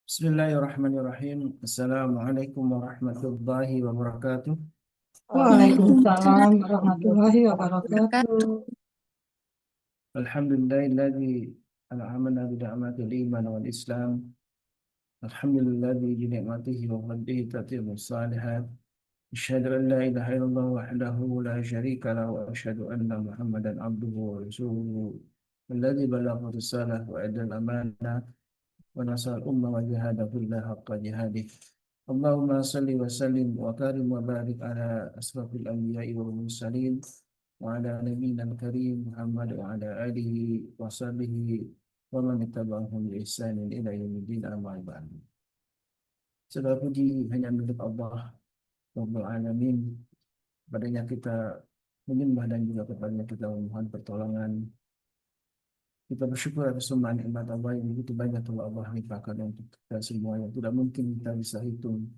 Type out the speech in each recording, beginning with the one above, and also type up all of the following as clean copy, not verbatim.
Bismillahirrahmanirrahim. Assalamualaikum warahmatullahi wabarakatuh. Waalaikumsalam warahmatullahi wabarakatuh. Alhamdulillahilladzi an'amana bi ni'matil iman wal islam. Alhamdulilladzi bi ni'matihi wa fadlihi tatimmu shalihat. Asyhadu an la ilaha illallah wahdahu la syarika lahu wa asyhadu anna Muhammadan abduhu wa rasuluhu. Alladzi balagha risalah wa adda al-amanah ونصر الأمة وجاهد في الله حق جهاده اللهم صل وسلم وكرم وبارك على أشرف الأنبياء والمرسلين وعلى نبينا الكريم محمد وعلى آله وصحبه ومن اتبعهم بإحسان إلى يوم الدين أما بعد. Segala puji hanya milik Allah Rabbul Alamin. Padanya kita menyembah dan juga kepadanya kita memohon pertolongan. Kita bersyukur atas semua nikmat Allah yang begitu banyak telah Allah limpahkan untuk kita semua yang tidak mungkin kita bisa hitung.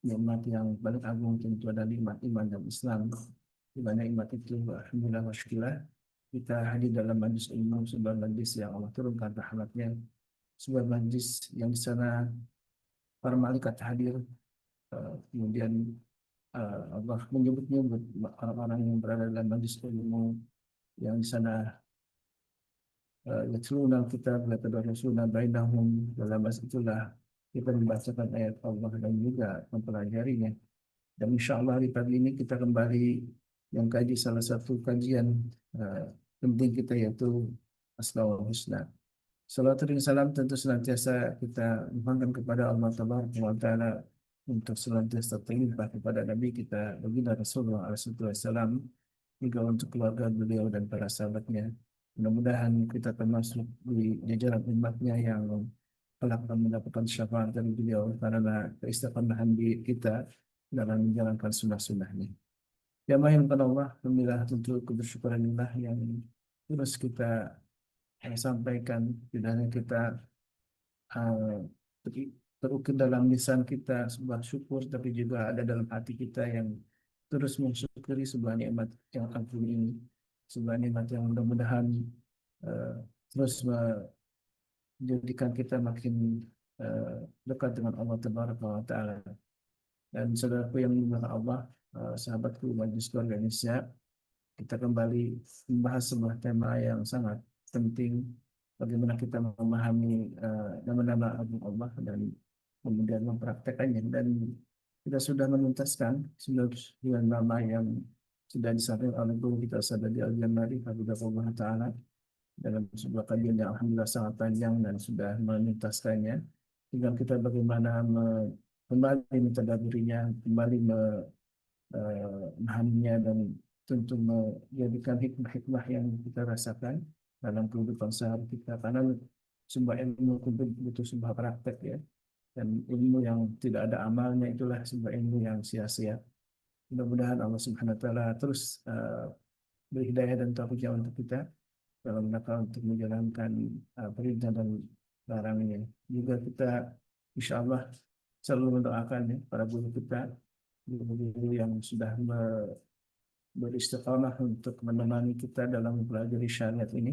Nikmat yang paling agung tentu adalah nikmat iman dan Islam. Di mana nikmat itu alhamdulillah wa syukurlah kita hadir dalam majlis ilmu, sebuah majlis yang Allah turunkan rahmatnya, sebuah majlis yang di sana para malaikat hadir. Kemudian Allah menyebut-nyebut orang-orang yang berada dalam majlis ilmu yang di sana yatluna kitab wa tadarrusuna bainahum. Dalam masa itulah kita membacakan ayat Allah dan juga mempelajarinya. Dan insya Allah hari pagi ini kita kembali yang kaji salah satu kajian penting kita yaitu Asmaul Husna. Salawat dan salam tentu senantiasa kita mohonkan kepada Allah Taala untuk senantiasa terlimpah kepada Nabi kita baginda Rasulullah SAW, juga untuk keluarga beliau dan para sahabatnya. Mudah-mudahan kita termasuk di jajaran umatnya yang kelak akan mendapatkan syafaat dari beliau karena keistiqomahan di kita dalam menjalankan sunnah-sunnahnya. Ya mahimkan Allah, alhamdulillah tentu kebersyukuranillah yang terus kita sampaikan, tidak hanya kita uh, terukir dalam lisan kita sebuah syukur, tapi juga ada dalam hati kita yang terus mensyukuri sebuah nikmat yang agung ini, sebuah nikmat yang mudah-mudahan uh, terus menjadikan kita makin dekat dengan Allah Taala. Dan saudaraku yang dimuliakan Allah, sahabatku Majelis Keluarga Indonesia, kita kembali membahas sebuah tema yang sangat penting, bagaimana kita memahami nama-nama agung Allah dan kemudian mempraktekannya. Dan kita sudah menuntaskan 9 nama yang sudah disampaikan oleh guru kita Sadadi Al-Jamari Hafizahullah Ta'ala dalam sebuah kajian yang alhamdulillah sangat panjang dan sudah menuntaskannya. Tinggal kita bagaimana kembali mentadaburinya, kembali memahaminya dan tentu menjadikan hikmah-hikmah yang kita rasakan dalam kehidupan sehari kita, karena sebuah ilmu tentu butuh sebuah praktek ya, dan ilmu yang tidak ada amalnya itulah sebuah ilmu yang sia-sia. Mudah-mudahan Allah Subhanahu Wa Taala terus beri hidayah dan taufik untuk kita dalam rangka untuk menjalankan perintah dan larangnya. Juga kita insya Allah selalu mendoakan ya, para guru kita, guru-guru yang sudah beristiqamah untuk menemani kita dalam mempelajari syariat ini.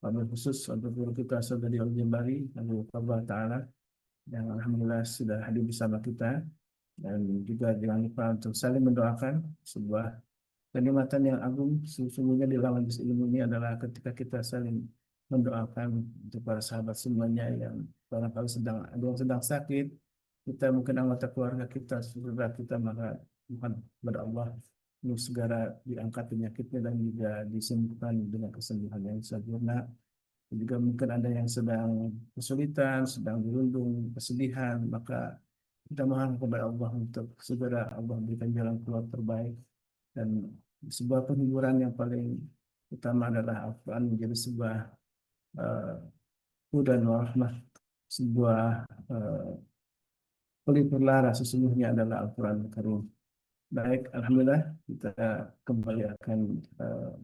Wabil khusus untuk guru kita Saudari Al-Jambari, Allah Ta'ala, yang alhamdulillah sudah hadir bersama kita. Dan juga jangan lupa untuk saling mendoakan sebuah kenikmatan yang agung. Sesungguhnya di lawan ilmu ini adalah ketika kita saling mendoakan untuk para sahabat semuanya yang barangkali sedang ada yang sedang sakit, kita mungkin anggota keluarga kita, saudara kita, maka mohon kepada Allah untuk segera diangkat penyakitnya dan juga disembuhkan dengan kesembuhan yang sempurna. Juga mungkin ada yang sedang kesulitan, sedang dirundung kesedihan, maka kita mohon kepada Allah untuk segera Allah berikan jalan keluar terbaik. Dan sebuah penghiburan yang paling utama adalah Al-Quran menjadi sebuah uh, hudan wa rahmah, sebuah pelipur lara sesungguhnya adalah Al-Quran Karim. Baik, alhamdulillah kita kembali akan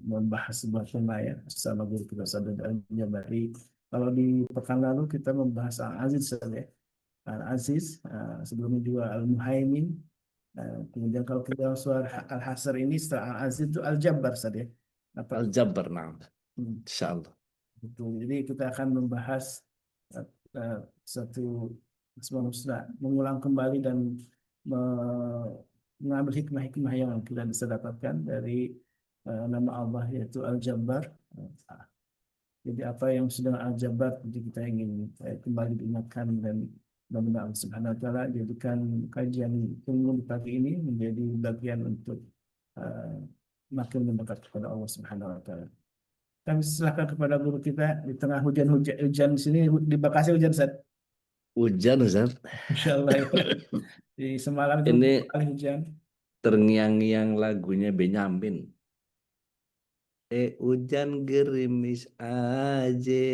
membahas sebuah tema ya, bersama guru kita Sabda Al-Jabari. Kalau di pekan lalu kita membahas Al-Aziz ya. Al-Aziz, sebelumnya juga Al-Muhaimin. Kemudian kalau kita suara Al-Hasr ini setelah Al-Aziz itu Al-Jabbar saja. Apa? Al-Jabbar, nah, Hmm, insya Allah. betul. Jadi kita akan membahas uh, satu Asmaul Husna, mengulang kembali dan mengambil hikmah-hikmah yang kita bisa dapatkan dari nama Allah yaitu Al-Jabbar. Jadi apa yang sudah Al-Jabbar, jadi kita ingin kembali diingatkan dan mudah-mudahan Allah Subhanahu Wa Taala jadikan kajian tunggu di pagi ini menjadi bagian untuk uh, makin mendekat kepada Allah Subhanahu Wa Taala. Kami silakan kepada guru kita di tengah hujan di sini di Bekasi hujan Ustaz. Hujan, Ustaz. Insya Allah ya. Di semalam itu Ini kali hujan. terngiang-ngiang lagunya Benyamin. Hujan gerimis aja.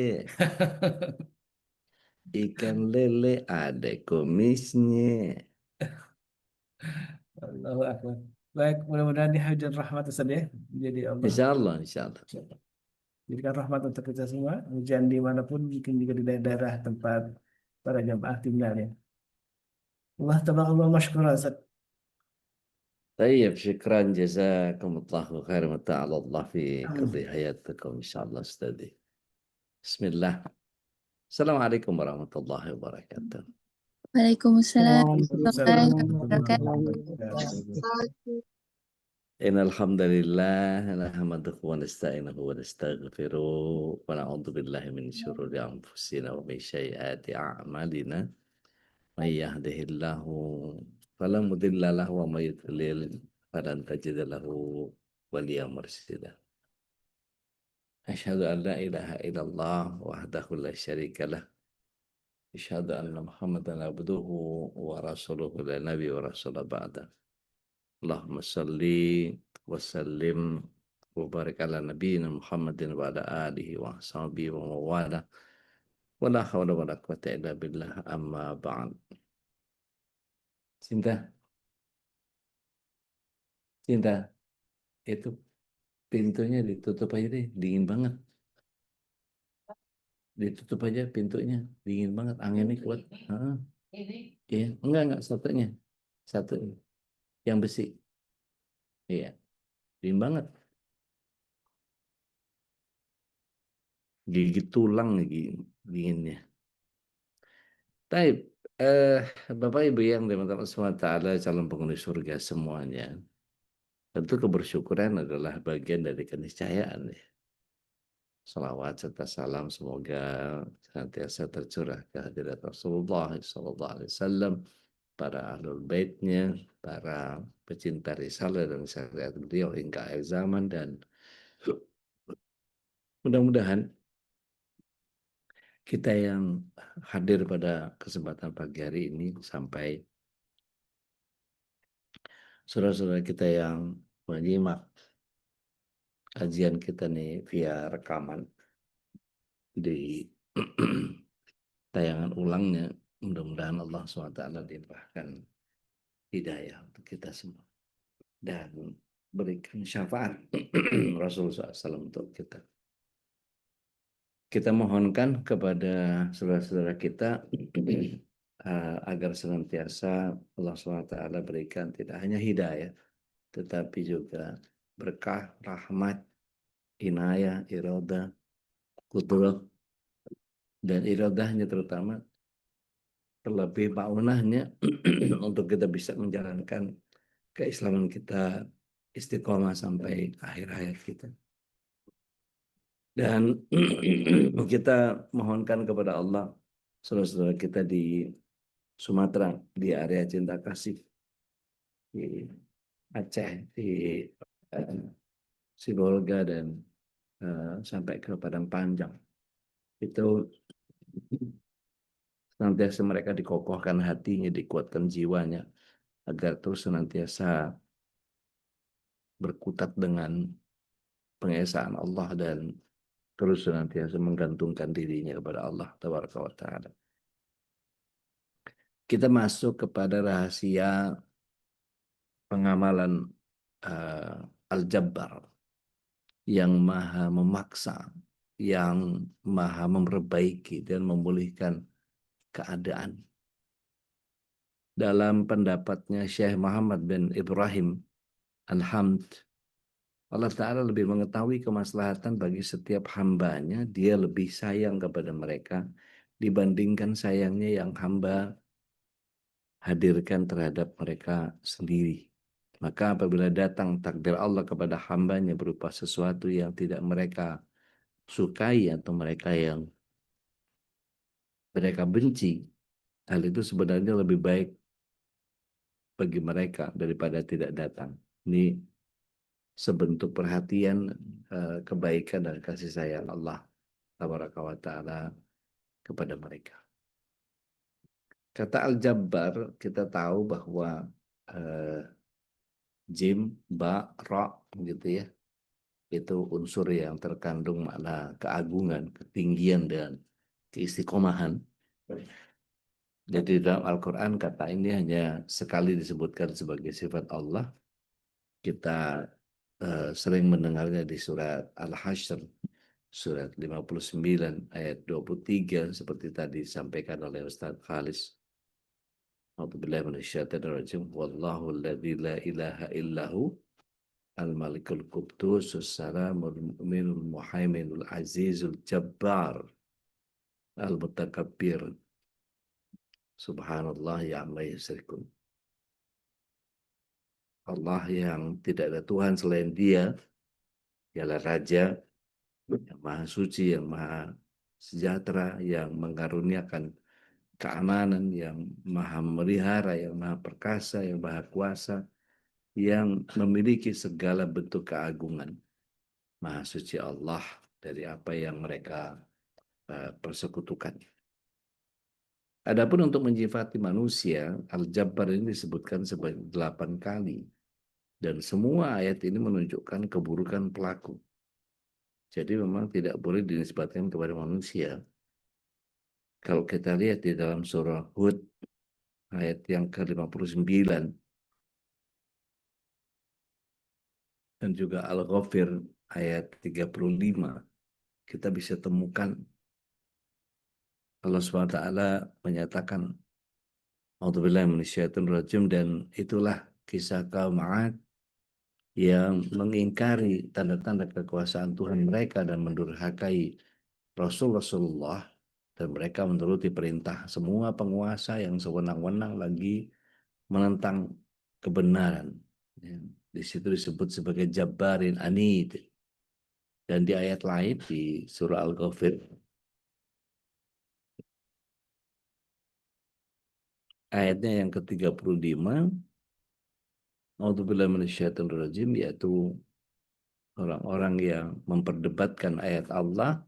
Ikan lele ada komisnya. Allahu Akbar. Baik, mudah-mudahan di hujan rahmat Ustaz ya. Jadi Allah Insya Allah, insya Allah. jadikan rahmat untuk kita semua. Hujan dimanapun, mungkin juga di daerah tempat para jamaah tinggal ya. Allah tabarakallah masykurah Ustaz. طيب شكرا جزاكم الله خير وتعالى الله في قضي حياتكم إن شاء الله أستاذي بسم الله السلام عليكم ورحمة الله وبركاته Waalaikumsalam Waalaikumsalam Waalaikumsalam warahmatullahi warahmatullahi wabarakatuh. wabarakatuh. إن الحمد لله نحمده ونستعينه ونستغفره ونعوذ بالله من شرور أنفسنا ومن سيئات أعمالنا من يهده الله فلا مضل له ومن يضلل فلن تجد له وليا مرشدا أشهد أن لا إله إلا الله وحده لا شريك له أشهد أن محمدا عبده ورسوله لا نبي ورسول بعده اللهم صل وسلم وبارك على نبينا محمد وعلى آله وصحبه ومن والاه ولا حول ولا قوة إلا بالله أما بعد. Cinta, itu pintunya ditutup aja deh, dingin banget. Ditutup aja pintunya, dingin banget, anginnya kuat. Iya, enggak satunya, satu yang besi. Iya, dingin banget. Gigit tulang lagi dinginnya. Taib, Bapak Ibu yang dimuliakan Allah SWT, calon penghuni surga semuanya. Tentu kebersyukuran adalah bagian dari keniscayaan ya. Salawat serta salam semoga senantiasa tercurah ke hadirat Rasulullah SAW, para ahlul baitnya, para pecinta risalah dan syariat beliau hingga akhir zaman, dan mudah-mudahan kita yang hadir pada kesempatan pagi hari ini sampai saudara-saudara kita yang menyimak kajian kita nih via rekaman di tayangan ulangnya, mudah-mudahan Allah SWT limpahkan hidayah untuk kita semua dan berikan syafaat Rasulullah SAW untuk kita. Kita mohonkan kepada saudara-saudara kita agar senantiasa Allah SWT berikan tidak hanya hidayah, tetapi juga berkah, rahmat, inayah, iradah, kudrah, dan iradahnya terutama terlebih maunahnya untuk kita bisa menjalankan keislaman kita istiqomah sampai akhir hayat kita. Dan kita mohonkan kepada Allah saudara-saudara kita di Sumatera, di area Cinta Kasih, di Aceh, di Sibolga, dan sampai ke Padang Panjang. Itu senantiasa mereka dikokohkan hatinya, dikuatkan jiwanya, agar terus senantiasa berkutat dengan pengesaan Allah dan terus senantiasa menggantungkan dirinya kepada Allah Tabaraka wa Ta'ala. Kita masuk kepada rahasia pengamalan Al-Jabbar yang maha memaksa, yang maha memperbaiki dan memulihkan keadaan. Dalam pendapatnya Syekh Muhammad bin Ibrahim Al-Hamd, Allah Ta'ala lebih mengetahui kemaslahatan bagi setiap hambanya. Dia lebih sayang kepada mereka dibandingkan sayangnya yang hamba hadirkan terhadap mereka sendiri. Maka apabila datang takdir Allah kepada hambanya berupa sesuatu yang tidak mereka sukai atau yang mereka benci, hal itu sebenarnya lebih baik bagi mereka daripada tidak datang. Ini sebentuk perhatian, kebaikan dan kasih sayang Allah Tabaraka wa Ta'ala kepada mereka. Kata Al-Jabbar, kita tahu bahwa jim, ba, ra gitu ya. Itu unsur yang terkandung makna keagungan, ketinggian dan keistiqomahan. Jadi dalam Al-Quran kata ini hanya sekali disebutkan sebagai sifat Allah. Kita sering mendengarnya di surat Al-Hasyr, surat 59 ayat 23 seperti tadi disampaikan oleh Ustaz Khalis. A'udzubillahi minasyaitonir rajim. Wallahu alladzi la ilaha illahu al-malikul quddus salamul mu'minul muhaiminul azizul jabbar al-mutakabbir. Subhanallah ya amma yusyrikun. Allah yang tidak ada Tuhan selain Dia, ialah Raja yang Maha Suci, yang Maha Sejahtera, yang mengaruniakan keamanan, yang Maha Memelihara, yang Maha Perkasa, yang Maha Kuasa, yang memiliki segala bentuk keagungan. Maha Suci Allah dari apa yang mereka persekutukan. Adapun untuk menyifati manusia, Al-Jabbar ini disebutkan sebanyak 8 kali. Dan semua ayat ini menunjukkan keburukan pelaku. Jadi memang tidak boleh dinisbatkan kepada manusia. Kalau kita lihat di dalam surah Hud, ayat yang ke-59, dan juga Al-Ghafir, ayat 35, kita bisa temukan Allah SWT menyatakan A'udzubillahi minasyaitonir dan itulah kisah kaum 'Ad yang mengingkari tanda-tanda kekuasaan Tuhan mereka dan mendurhakai Rasulullah, dan mereka menuruti perintah semua penguasa yang sewenang-wenang lagi menentang kebenaran. Di situ disebut sebagai Jabbarin Anid. Dan di ayat lain di surah Al-Ghafir ayatnya yang ke-35, A'udzubillahi minasyaitonirrajim, yaitu orang-orang yang memperdebatkan ayat Allah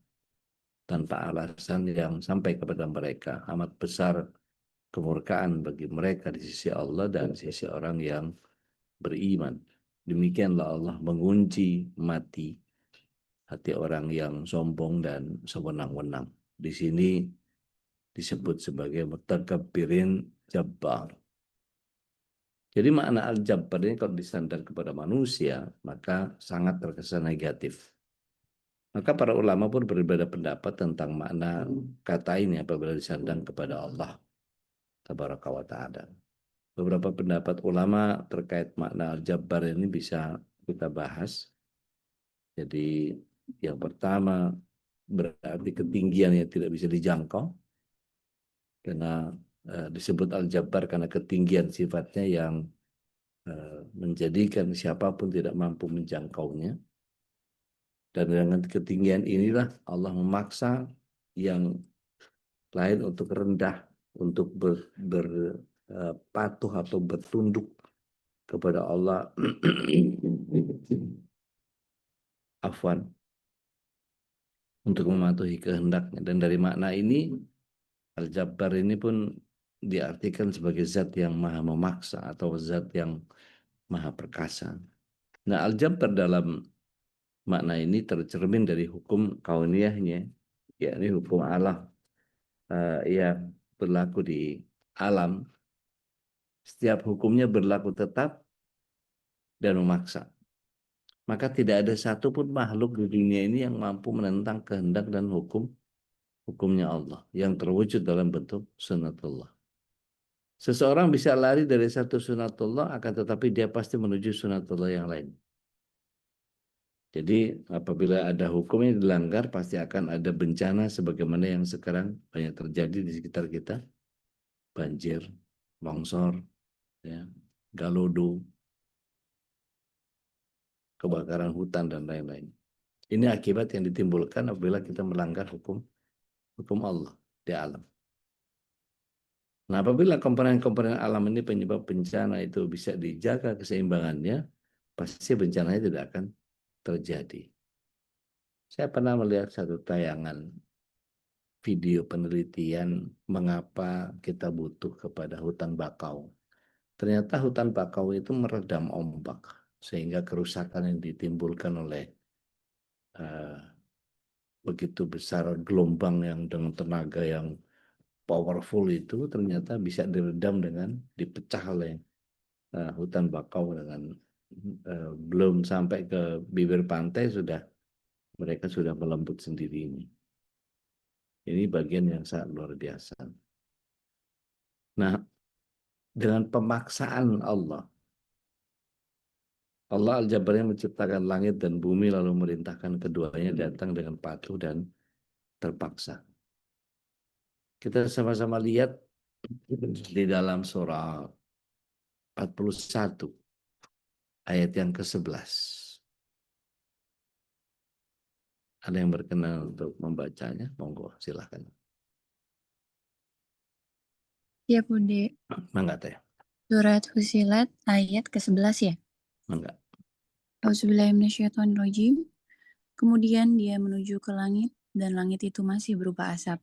tanpa alasan yang sampai kepada mereka. Amat besar kemurkaan bagi mereka di sisi Allah dan di sisi orang yang beriman. Demikianlah Allah mengunci mati hati orang yang sombong dan sewenang-wenang. Di sini disebut sebagai mutakabbirin jabbar. Jadi makna al-jabbar ini kalau disandar kepada manusia, maka sangat terkesan negatif. Maka para ulama pun berbeda pendapat tentang makna kata ini apabila disandang kepada Allah Tabaraka wa Ta'ala. Beberapa pendapat ulama terkait makna al-jabbar ini bisa kita bahas. Jadi yang pertama berarti ketinggian yang tidak bisa dijangkau. Karena disebut al-jabbar karena ketinggian sifatnya yang menjadikan siapapun tidak mampu menjangkaunya. Dan dengan ketinggian inilah Allah memaksa yang lain untuk rendah, untuk berpatuh atau bertunduk kepada Allah. Afwan, untuk mematuhi kehendaknya. Dan dari makna ini Al-Jabbar ini pun diartikan sebagai zat yang maha memaksa atau zat yang maha perkasa. Nah, Al-Jabbar dalam makna ini tercermin dari hukum kauniyahnya, yakni hukum Allah yang berlaku di alam. Setiap hukumnya berlaku tetap dan memaksa. Maka tidak ada satupun makhluk di dunia ini yang mampu menentang kehendak dan hukumnya Allah yang terwujud dalam bentuk sunatullah. Seseorang bisa lari dari satu sunatullah, akan tetapi dia pasti menuju sunatullah yang lain. Jadi apabila ada hukum yang dilanggar, pasti akan ada bencana sebagaimana yang sekarang banyak terjadi di sekitar kita. Banjir, longsor, ya, galodo, kebakaran hutan dan lain-lain. Ini akibat yang ditimbulkan apabila kita melanggar hukum Allah di alam. Nah, apabila komponen-komponen alam ini penyebab bencana itu bisa dijaga keseimbangannya, pasti bencananya tidak akan terjadi. Saya pernah melihat satu tayangan video penelitian mengapa kita butuh kepada hutan bakau. Ternyata hutan bakau itu meredam ombak, sehingga kerusakan yang ditimbulkan oleh begitu besar gelombang yang dengan tenaga yang powerful itu ternyata bisa diredam dengan dipecah oleh hutan bakau dengan belum sampai ke bibir pantai mereka sudah melembut sendiri ini. Ini bagian yang sangat luar biasa. Nah, dengan pemaksaan Allah Al-Jabbar yang menciptakan langit dan bumi lalu merintahkan keduanya datang dengan patuh dan terpaksa. Kita sama-sama lihat di dalam surah 41 ayat yang ke-11. Ada yang berkenan untuk membacanya? Monggo, silahkan. Ya Bude, Mangga teh. surat Fusilat ayat ke-11 ya. Mangga. Auzubillahiminasyaitonirrajim. Kemudian dia menuju ke langit dan langit itu masih berupa asap.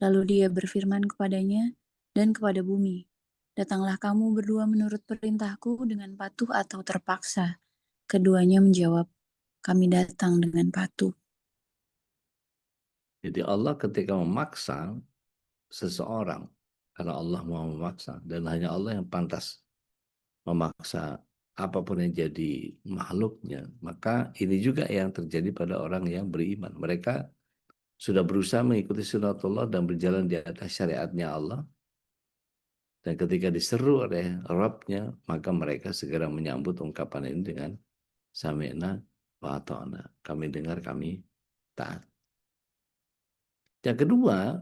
Lalu dia berfirman kepadanya dan kepada bumi, datanglah kamu berdua menurut perintahku dengan patuh atau terpaksa. Keduanya menjawab, kami datang dengan patuh. Jadi Allah ketika memaksa seseorang, karena Allah mau memaksa, dan hanya Allah yang pantas memaksa apapun yang jadi makhluknya, maka ini juga yang terjadi pada orang yang beriman. Mereka sudah berusaha mengikuti sunatullah dan berjalan di atas syariatnya Allah, dan ketika diseru oleh Rabbnya, maka mereka segera menyambut ungkapan ini dengan sami'na wa ata'na. Kami dengar, kami taat. Yang kedua,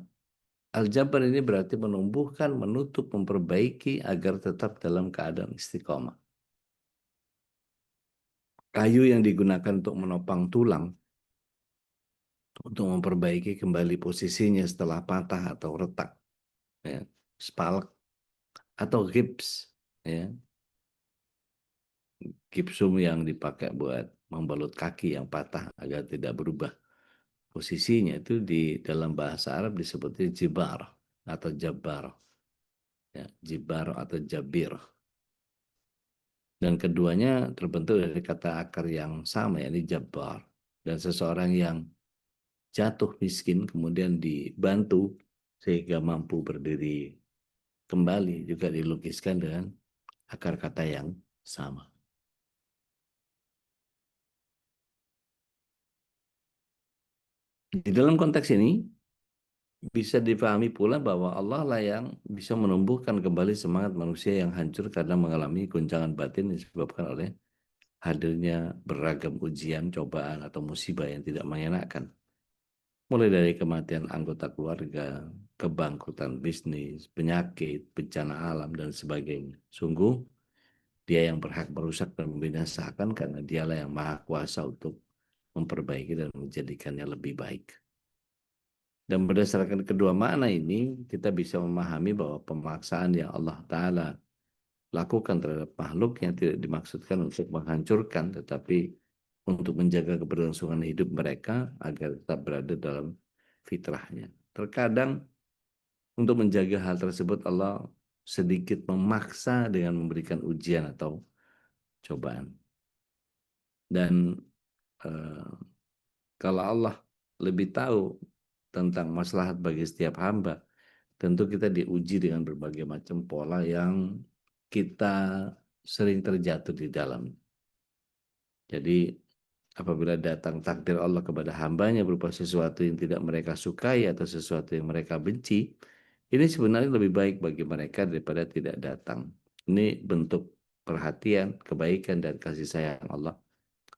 Al-Jabbar ini berarti menumbuhkan, menutup, memperbaiki agar tetap dalam keadaan istiqomah. Kayu yang digunakan untuk menopang tulang, untuk memperbaiki kembali posisinya setelah patah atau retak, ya, spalak atau gips, ya, gipsum yang dipakai buat membalut kaki yang patah agar tidak berubah posisinya, itu di dalam bahasa Arab disebutnya jibar atau jabbar, ya, jibar atau jabir. Dan keduanya terbentuk dari kata akar yang sama, yakni jabbar. Dan seseorang yang jatuh miskin kemudian dibantu sehingga mampu berdiri kembali juga dilukiskan dengan akar kata yang sama. Di dalam konteks ini bisa dipahami pula bahwa Allah lah yang bisa menumbuhkan kembali semangat manusia yang hancur karena mengalami goncangan batin disebabkan oleh hadirnya beragam ujian, cobaan, atau musibah yang tidak mengenakan. Mulai dari kematian anggota keluarga, kebangkrutan bisnis, penyakit, bencana alam, dan sebagainya. Sungguh, dia yang berhak merusak dan membinasakan karena dialah yang maha kuasa untuk memperbaiki dan menjadikannya lebih baik. Dan berdasarkan kedua makna ini, kita bisa memahami bahwa pemaksaan yang Allah Ta'ala lakukan terhadap makhluk yang tidak dimaksudkan untuk menghancurkan, tetapi untuk menjaga keberlangsungan hidup mereka agar tetap berada dalam fitrahnya. Terkadang untuk menjaga hal tersebut Allah sedikit memaksa dengan memberikan ujian atau cobaan. Dan kalau Allah lebih tahu tentang maslahat bagi setiap hamba, tentu kita diuji dengan berbagai macam pola yang kita sering terjatuh di dalam. Jadi apabila datang takdir Allah kepada hambanya berupa sesuatu yang tidak mereka sukai atau sesuatu yang mereka benci, ini sebenarnya lebih baik bagi mereka daripada tidak datang. Ini bentuk perhatian, kebaikan, dan kasih sayang Allah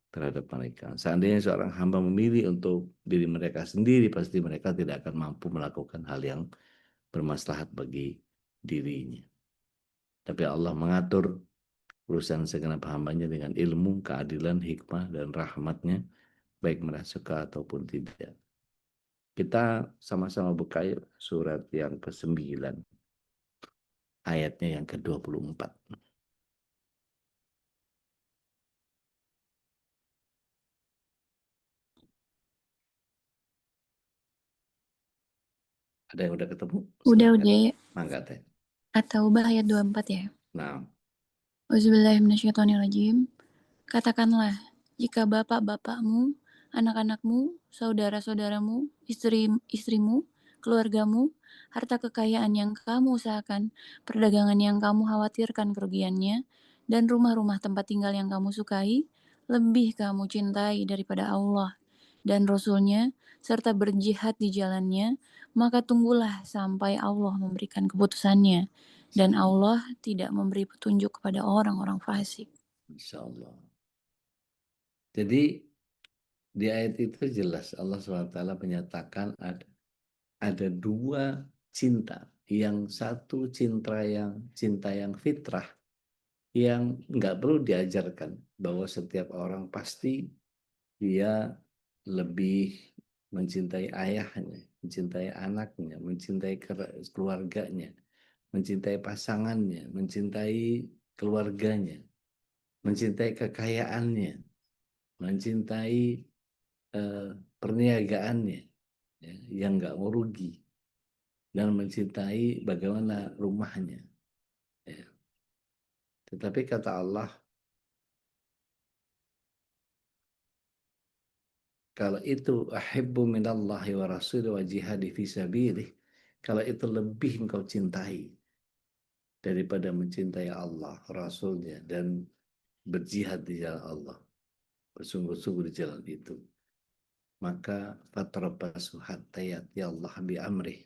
terhadap mereka. Seandainya seorang hamba memilih untuk diri mereka sendiri, pasti mereka tidak akan mampu melakukan hal yang bermaslahat bagi dirinya. Tapi Allah mengatur urusan segenap hambanya dengan ilmu, keadilan, hikmah, dan rahmatnya, baik mereka suka ataupun tidak. Kita sama-sama buka yuk surat yang ke-9, ayatnya yang ke-24. Ada yang udah ketemu? Udah, Silakan. udah. Mangga teh. At-Taubah ayat 24 ya. Nah, Auzubillahiminasyaitonirrajim. Katakanlah, jika bapak-bapakmu, anak-anakmu, saudara-saudaramu, istri-istrimu, keluargamu, harta kekayaan yang kamu usahakan, perdagangan yang kamu khawatirkan kerugiannya, dan rumah-rumah tempat tinggal yang kamu sukai, lebih kamu cintai daripada Allah dan Rasul-Nya, serta berjihad di jalannya, maka tunggulah sampai Allah memberikan keputusannya, dan Allah tidak memberi petunjuk kepada orang-orang fasik. Insya Allah. Jadi di ayat itu jelas Allah SWT menyatakan ada dua cinta. Yang satu cinta yang fitrah, yang nggak perlu diajarkan, bahwa setiap orang pasti dia lebih mencintai ayahnya, mencintai anaknya, mencintai keluarganya, mencintai pasangannya, mencintai keluarganya, mencintai kekayaannya, mencintai perniagaannya, ya, yang nggak mau rugi, dan mencintai bagaimana rumahnya. Ya. Tetapi kata Allah, kalau itu ahibbu minallahi wa rasuli wa jihadi fi sabilih, kalau itu lebih engkau cintai daripada mencintai Allah, Rasulnya, dan berjihad di jalan Allah, bersungguh-sungguh di jalan itu, maka fatarabbasu hatta ya'ti Allah bi amrih.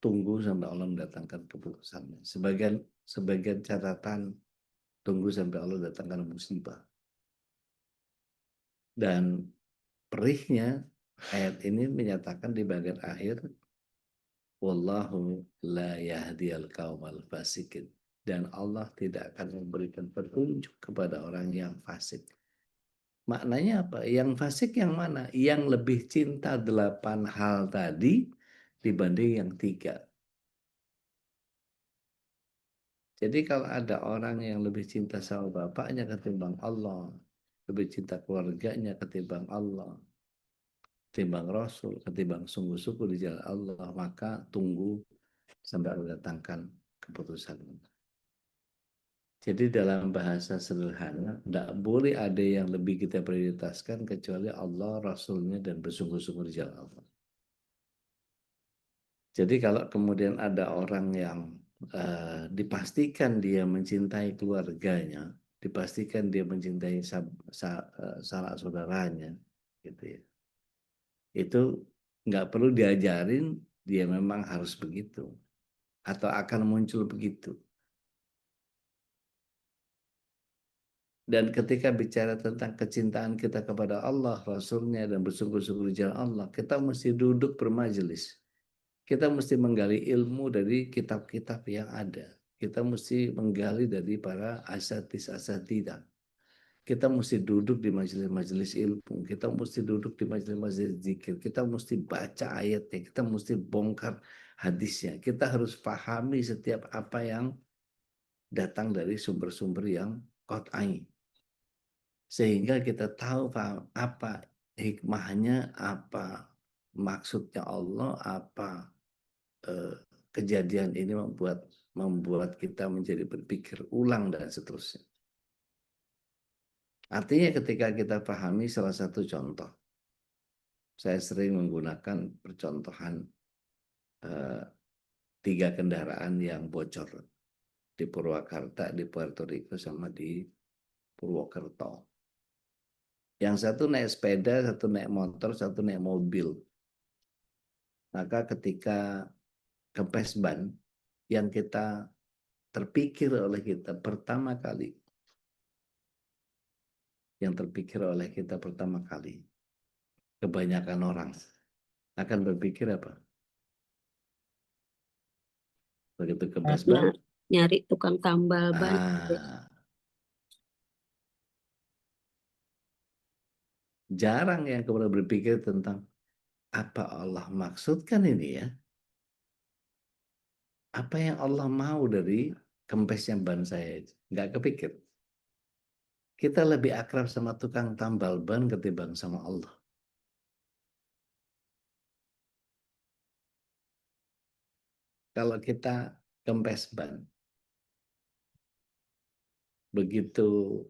Tunggu sampai Allah mendatangkan keputusannya. Sebagian catatan, tunggu sampai Allah datangkan musibah. Dan perihnya ayat ini menyatakan di bagian akhir, wallahu la yahdiyal qaumal fasikin, dan Allah tidak akan memberikan petunjuk kepada orang yang fasik. Maknanya apa? Yang fasik yang mana? Yang lebih cinta 8 hal tadi dibanding yang 3. Jadi kalau ada orang yang lebih cinta sama bapaknya ketimbang Allah, lebih cinta keluarganya ketimbang Allah, ketimbang Rasul, ketimbang sungguh-sungguh di jalan Allah, maka tunggu sampai Allah datangkan keputusan. Jadi dalam bahasa sederhana, tidak boleh ada yang lebih kita prioritaskan kecuali Allah, Rasulnya, dan bersungguh-sungguh di jalan Allah. Jadi kalau kemudian ada orang yang dipastikan dia mencintai keluarganya, dipastikan dia mencintai sanak saudaranya, gitu ya. Itu nggak perlu diajarin, dia memang harus begitu, atau akan muncul begitu. Dan ketika bicara tentang kecintaan kita kepada Allah, Rasulnya, dan bersungguh-sungguh di jalan Allah, kita mesti duduk bermajelis. Kita mesti menggali ilmu dari kitab-kitab yang ada. Kita mesti menggali dari para asatidz. Kita mesti duduk di majelis-majelis ilmu. Kita mesti duduk di majelis-majelis zikir. Kita mesti baca ayatnya. Kita mesti bongkar hadisnya. Kita harus pahami setiap apa yang datang dari sumber-sumber yang qat'i. Sehingga kita tahu apa hikmahnya, apa maksudnya Allah, apa kejadian ini membuat kita menjadi berpikir ulang dan seterusnya. Artinya ketika kita pahami salah satu contoh, saya sering menggunakan percontohan 3 kendaraan yang bocor di Purwakarta, di Puerto Rico, sama di Purwokerto. Yang satu naik sepeda, satu naik motor, satu naik mobil. Maka ketika kempes ban, yang kita terpikir oleh kita pertama kali, kebanyakan orang akan berpikir apa? Begitu kempes ban, nyari tukang tambal ban. Ah, jarang yang kemudian berpikir tentang apa Allah maksudkan ini ya. Apa yang Allah mau dari kempesnya ban saya? Nggak kepikir. Kita lebih akrab sama tukang tambal ban ketimbang sama Allah. Kalau kita kempes ban, begitu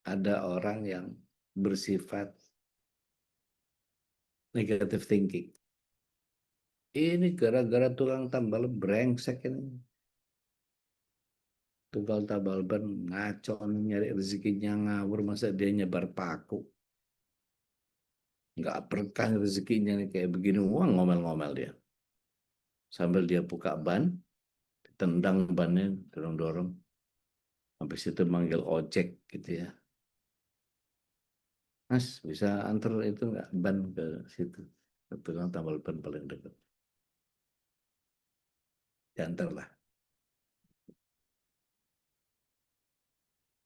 ada orang yang bersifat negative thinking. Ini gara-gara tukang tambal brengsek ini. Tukang tambal ban ngaco nyari rezekinya ngawur, masa dia nyebar paku. Nggak berkah rezekinya nih kayak begini, wah ngomel-ngomel dia. Sambil dia buka ban, tendang bannya, dorong-dorong. Habis itu manggil ojek gitu ya. Mas, bisa antar itu nggak ban ke situ? Ke tukang tambal ban paling dekat. Diantar lah.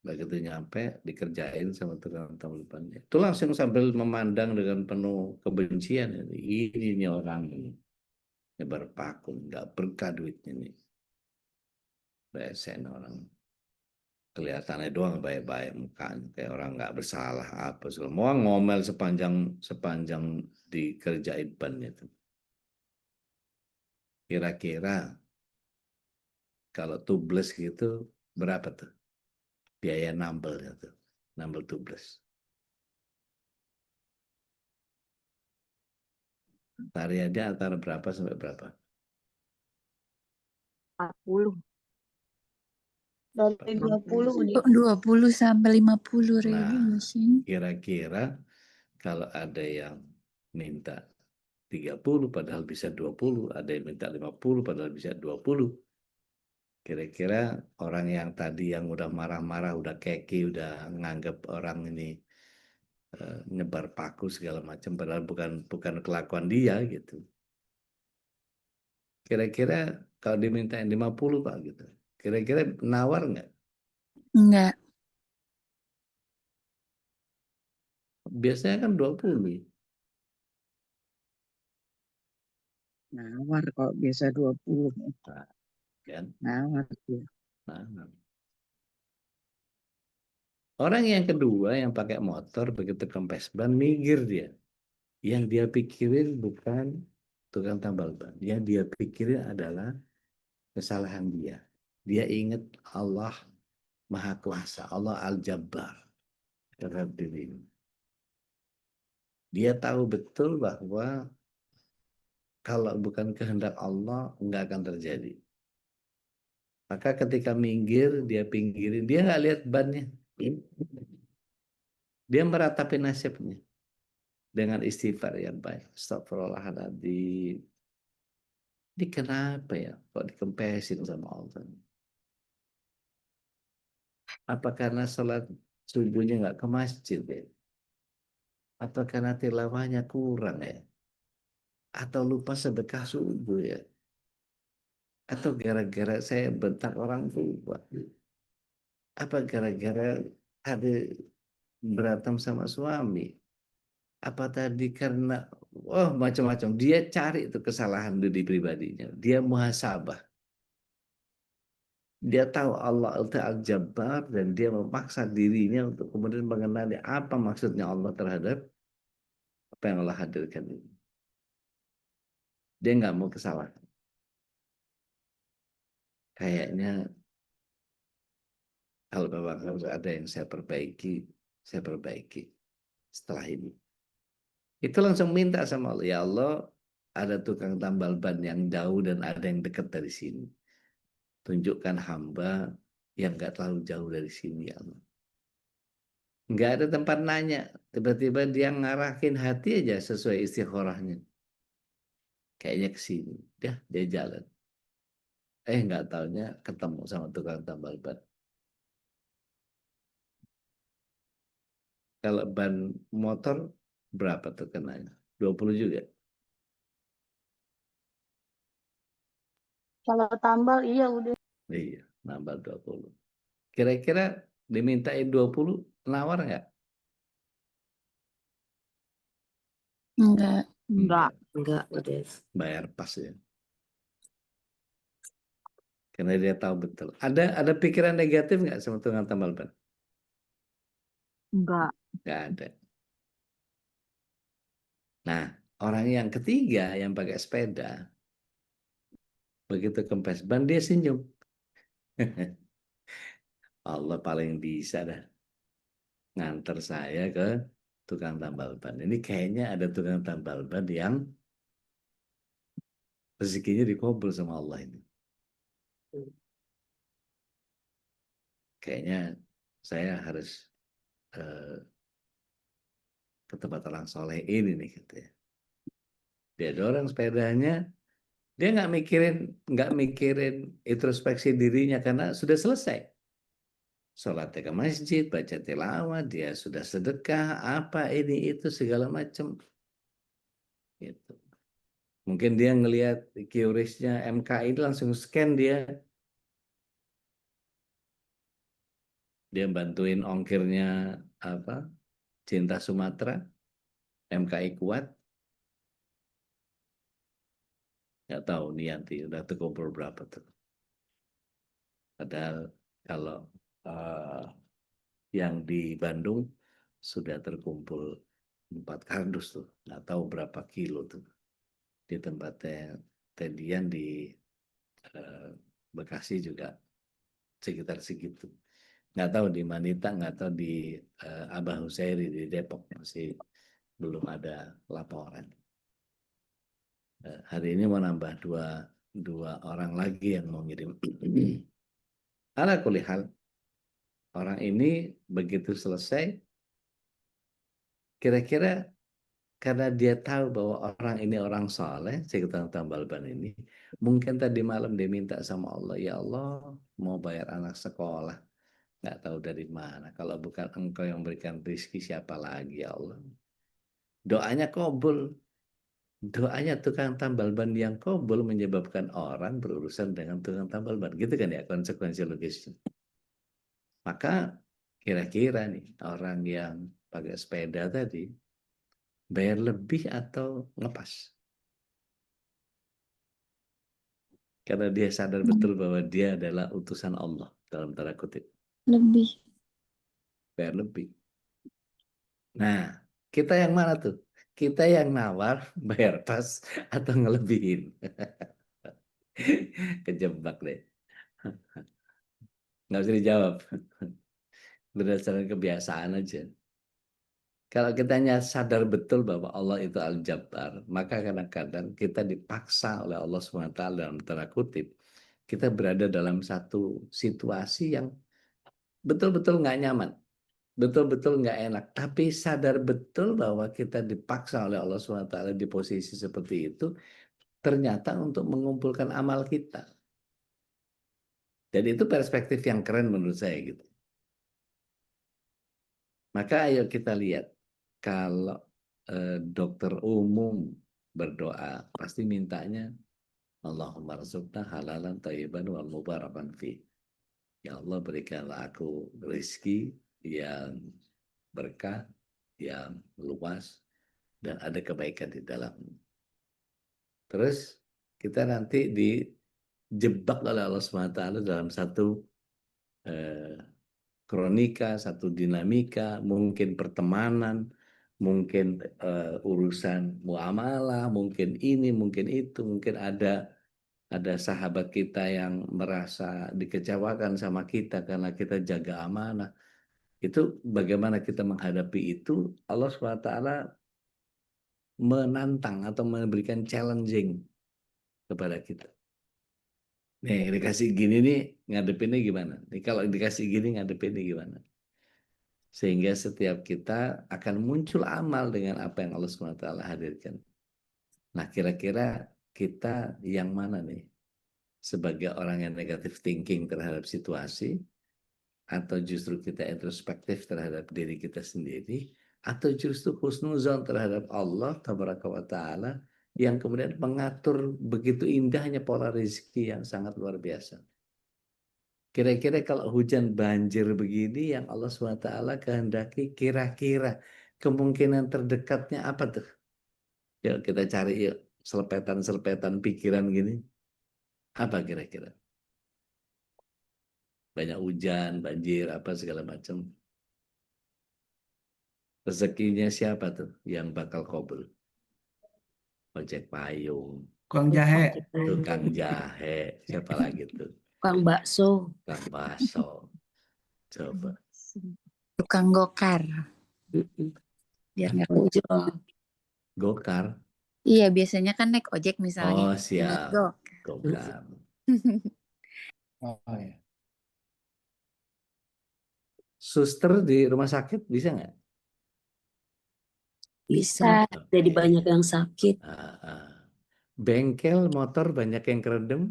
Begitu nyampe, dikerjain sama tukang tambal ban. Itu langsung sambil memandang dengan penuh kebencian. Ini nih orang ini. Nyebar paku, nggak berkah duitnya nih. Besen orang. Kelihatannya doang baik-baik mukanya. Kayak orang nggak bersalah apa. Semua ngomel sepanjang dikerjain ban itu. Kira-kira kalau tubles gitu berapa tuh biaya nambelnya tuh, nambel tubles? Tariannya antara berapa sampai berapa? 40. Dari 20 nih. Kok 20 sampai 50 ribu Nah, sih? kira-kira kalau ada yang minta 30 padahal bisa 20, ada yang minta 50 padahal bisa 20. Kira-kira orang yang tadi yang udah marah-marah, udah keki, udah nganggap orang ini nyebar paku segala macam padahal bukan kelakuan dia gitu. Kira-kira kalau dimintain 50 Pak gitu. Kira-kira nawar nggak? Enggak. Biasanya kan 20. Nawar kok biasa 20. Nah, kan? Nawar tuh. Nah. Orang yang kedua yang pakai motor begitu kempes ban minggir dia. Yang dia pikirin bukan tukang tambal ban. Yang dia pikirin adalah kesalahan dia. Dia ingat Allah Maha Kuasa, Allah Al-Jabbar terhadap dirinya. Dia tahu betul bahwa kalau bukan kehendak Allah, nggak akan terjadi. Maka ketika minggir, dia pinggirin, dia nggak lihat bannya. Dia meratapi nasibnya dengan istighfar yang baik. Astagfirullahaladzim. Ini kenapa ya kok dikempesin sama Allah? Apa karena sholat subuhnya nggak ke masjid ya? Atau karena tilawahnya kurang ya? Atau lupa sedekah subuh ya? Atau gara-gara saya bentak orang tua? Apa gara-gara ada berantem sama suami? Apa tadi karena macam-macam. Dia cari itu kesalahan diri pribadinya. Dia muhasabah. Dia tahu Allah Al-Jabbar dan dia memaksa dirinya untuk kemudian mengenali apa maksudnya Allah terhadap apa yang Allah hadirkan ini. Dia nggak mau kesalahan. Kayaknya kalau memang harus ada yang saya perbaiki setelah ini. Itu langsung minta sama Allah, ya Allah, ada tukang tambal ban yang jauh dan ada yang dekat dari sini. Tunjukkan hamba yang nggak terlalu jauh dari sini, ya Allah. Nggak ada tempat nanya, tiba-tiba dia ngarahin hati aja sesuai istikharahnya. Kayaknya ke sini, dia jalan. Nggak taunya ketemu sama tukang tambal ban. Kalau ban motor berapa tuh kenanya? 20 juga. Kalau tambal iya udah. Iya, nambah 20. Kira-kira dimintain 20, nawar nggak? Enggak. Enggak. Enggak, udah. Bayar pas ya. Karena dia tahu betul. Ada pikiran negatif nggak sama tukang tambal ban? Enggak. Nggak ada. Nah, orang yang ketiga yang pakai sepeda, begitu kempes ban dia senyum. Allah paling bisa dah nganter saya ke tukang tambal ban. Ini kayaknya ada tukang tambal ban yang rezekinya dikabul sama Allah ini. Kayaknya saya harus ke tempat orang soleh ini nih katanya. Dia dorong sepedanya, dia nggak mikirin introspeksi dirinya karena sudah selesai. Sholatnya ke masjid, baca tilawah, dia sudah sedekah, apa ini itu segala macam. Gitu. Mungkin dia ngelihat QRIS-nya MKI langsung scan dia bantuin ongkirnya apa? Cinta Sumatera, MKI kuat. Nggak tahu nih nanti udah terkumpul berapa tuh. Padahal kalau yang di Bandung sudah terkumpul 4 kardus tuh, nggak tahu berapa kilo tuh. Di tempatnya Tedian di Bekasi juga sekitar segitu. Nggak tahu di Manita, nggak tahu di Abah Husairi di Depok masih belum ada laporan. Hari ini mau nambah dua orang lagi yang mau ngirim. Ala kulihal, orang ini begitu selesai, kira-kira karena dia tahu bahwa orang ini orang soleh, si tukang tambal ban ini, mungkin tadi malam dia minta sama Allah, ya Allah mau bayar anak sekolah, nggak tahu dari mana. Kalau bukan Engkau yang berikan rezeki, siapa lagi ya Allah? Doanya kabul. Doanya tukang tambal ban yang kabul menyebabkan orang berurusan dengan tukang tambal ban. Gitu kan ya konsekuensi logisnya. Maka kira-kira nih orang yang pakai sepeda tadi bayar lebih atau ngepas? Karena dia sadar betul bahwa dia adalah utusan Allah dalam tanda kutip. Lebih. Bayar lebih. Nah, kita yang mana tuh? Kita yang nawar, bayar pas, atau ngelebihin? Kejebak deh. Nggak bisa dijawab. Berdasarkan kebiasaan aja. Kalau kita sadar betul bahwa Allah itu Al-Jabbar, maka kadang-kadang kita dipaksa oleh Allah SWT dalam tanda kutip, kita berada dalam satu situasi yang betul-betul nggak nyaman, betul-betul nggak enak, tapi sadar betul bahwa kita dipaksa oleh Allah SWT di posisi seperti itu, ternyata untuk mengumpulkan amal kita. Jadi itu perspektif yang keren menurut saya gitu. Maka ayo kita lihat, kalau dokter umum berdoa, pasti mintanya Allahumma rzuqna halalan thayyiban wal mubarakan fi. Ya Allah berikanlah aku rezeki yang berkah, yang luas, dan ada kebaikan di dalamnya. Terus kita nanti dijebak oleh Allah SWT dalam satu kronika, satu dinamika, mungkin pertemanan, mungkin urusan muamalah, mungkin ini, mungkin itu, mungkin ada sahabat kita yang merasa dikecewakan sama kita karena kita jaga amanah. Itu bagaimana kita menghadapi itu, Allah SWT menantang atau memberikan challenging kepada kita. Nih, dikasih gini nih, ngadepinnya gimana? Nih, kalau dikasih gini, ngadepinnya gimana? Sehingga setiap kita akan muncul amal dengan apa yang Allah SWT hadirkan. Nah, kira-kira kita yang mana nih? Sebagai orang yang negative thinking terhadap situasi, atau justru kita introspektif terhadap diri kita sendiri, atau justru husnuzon terhadap Allah Tabaraka wa Ta'ala yang kemudian mengatur begitu indahnya pola rezeki yang sangat luar biasa. Kira-kira kalau hujan banjir begini yang Allah SWT kehendaki, kira-kira kemungkinan terdekatnya apa tuh? Yuk kita cari yuk, selepetan-selepetan pikiran gini. Apa kira-kira? Banyak hujan, banjir, apa segala macam. Rezekinya siapa tuh yang bakal kabul? Ojek payung, Kong jahe. tukang jahe, siapa lagi tuh? Tukang bakso. Tukang bakso. Coba. Tukang gokar. Biar nggak Ojol. Gokar. Iya, biasanya kan naik ojek misalnya. Oh siap. Gok. Gokar. Oh ya. Suster di rumah sakit bisa nggak? Bisa. Jadi Oke. banyak yang sakit. Bengkel motor banyak yang kerendam.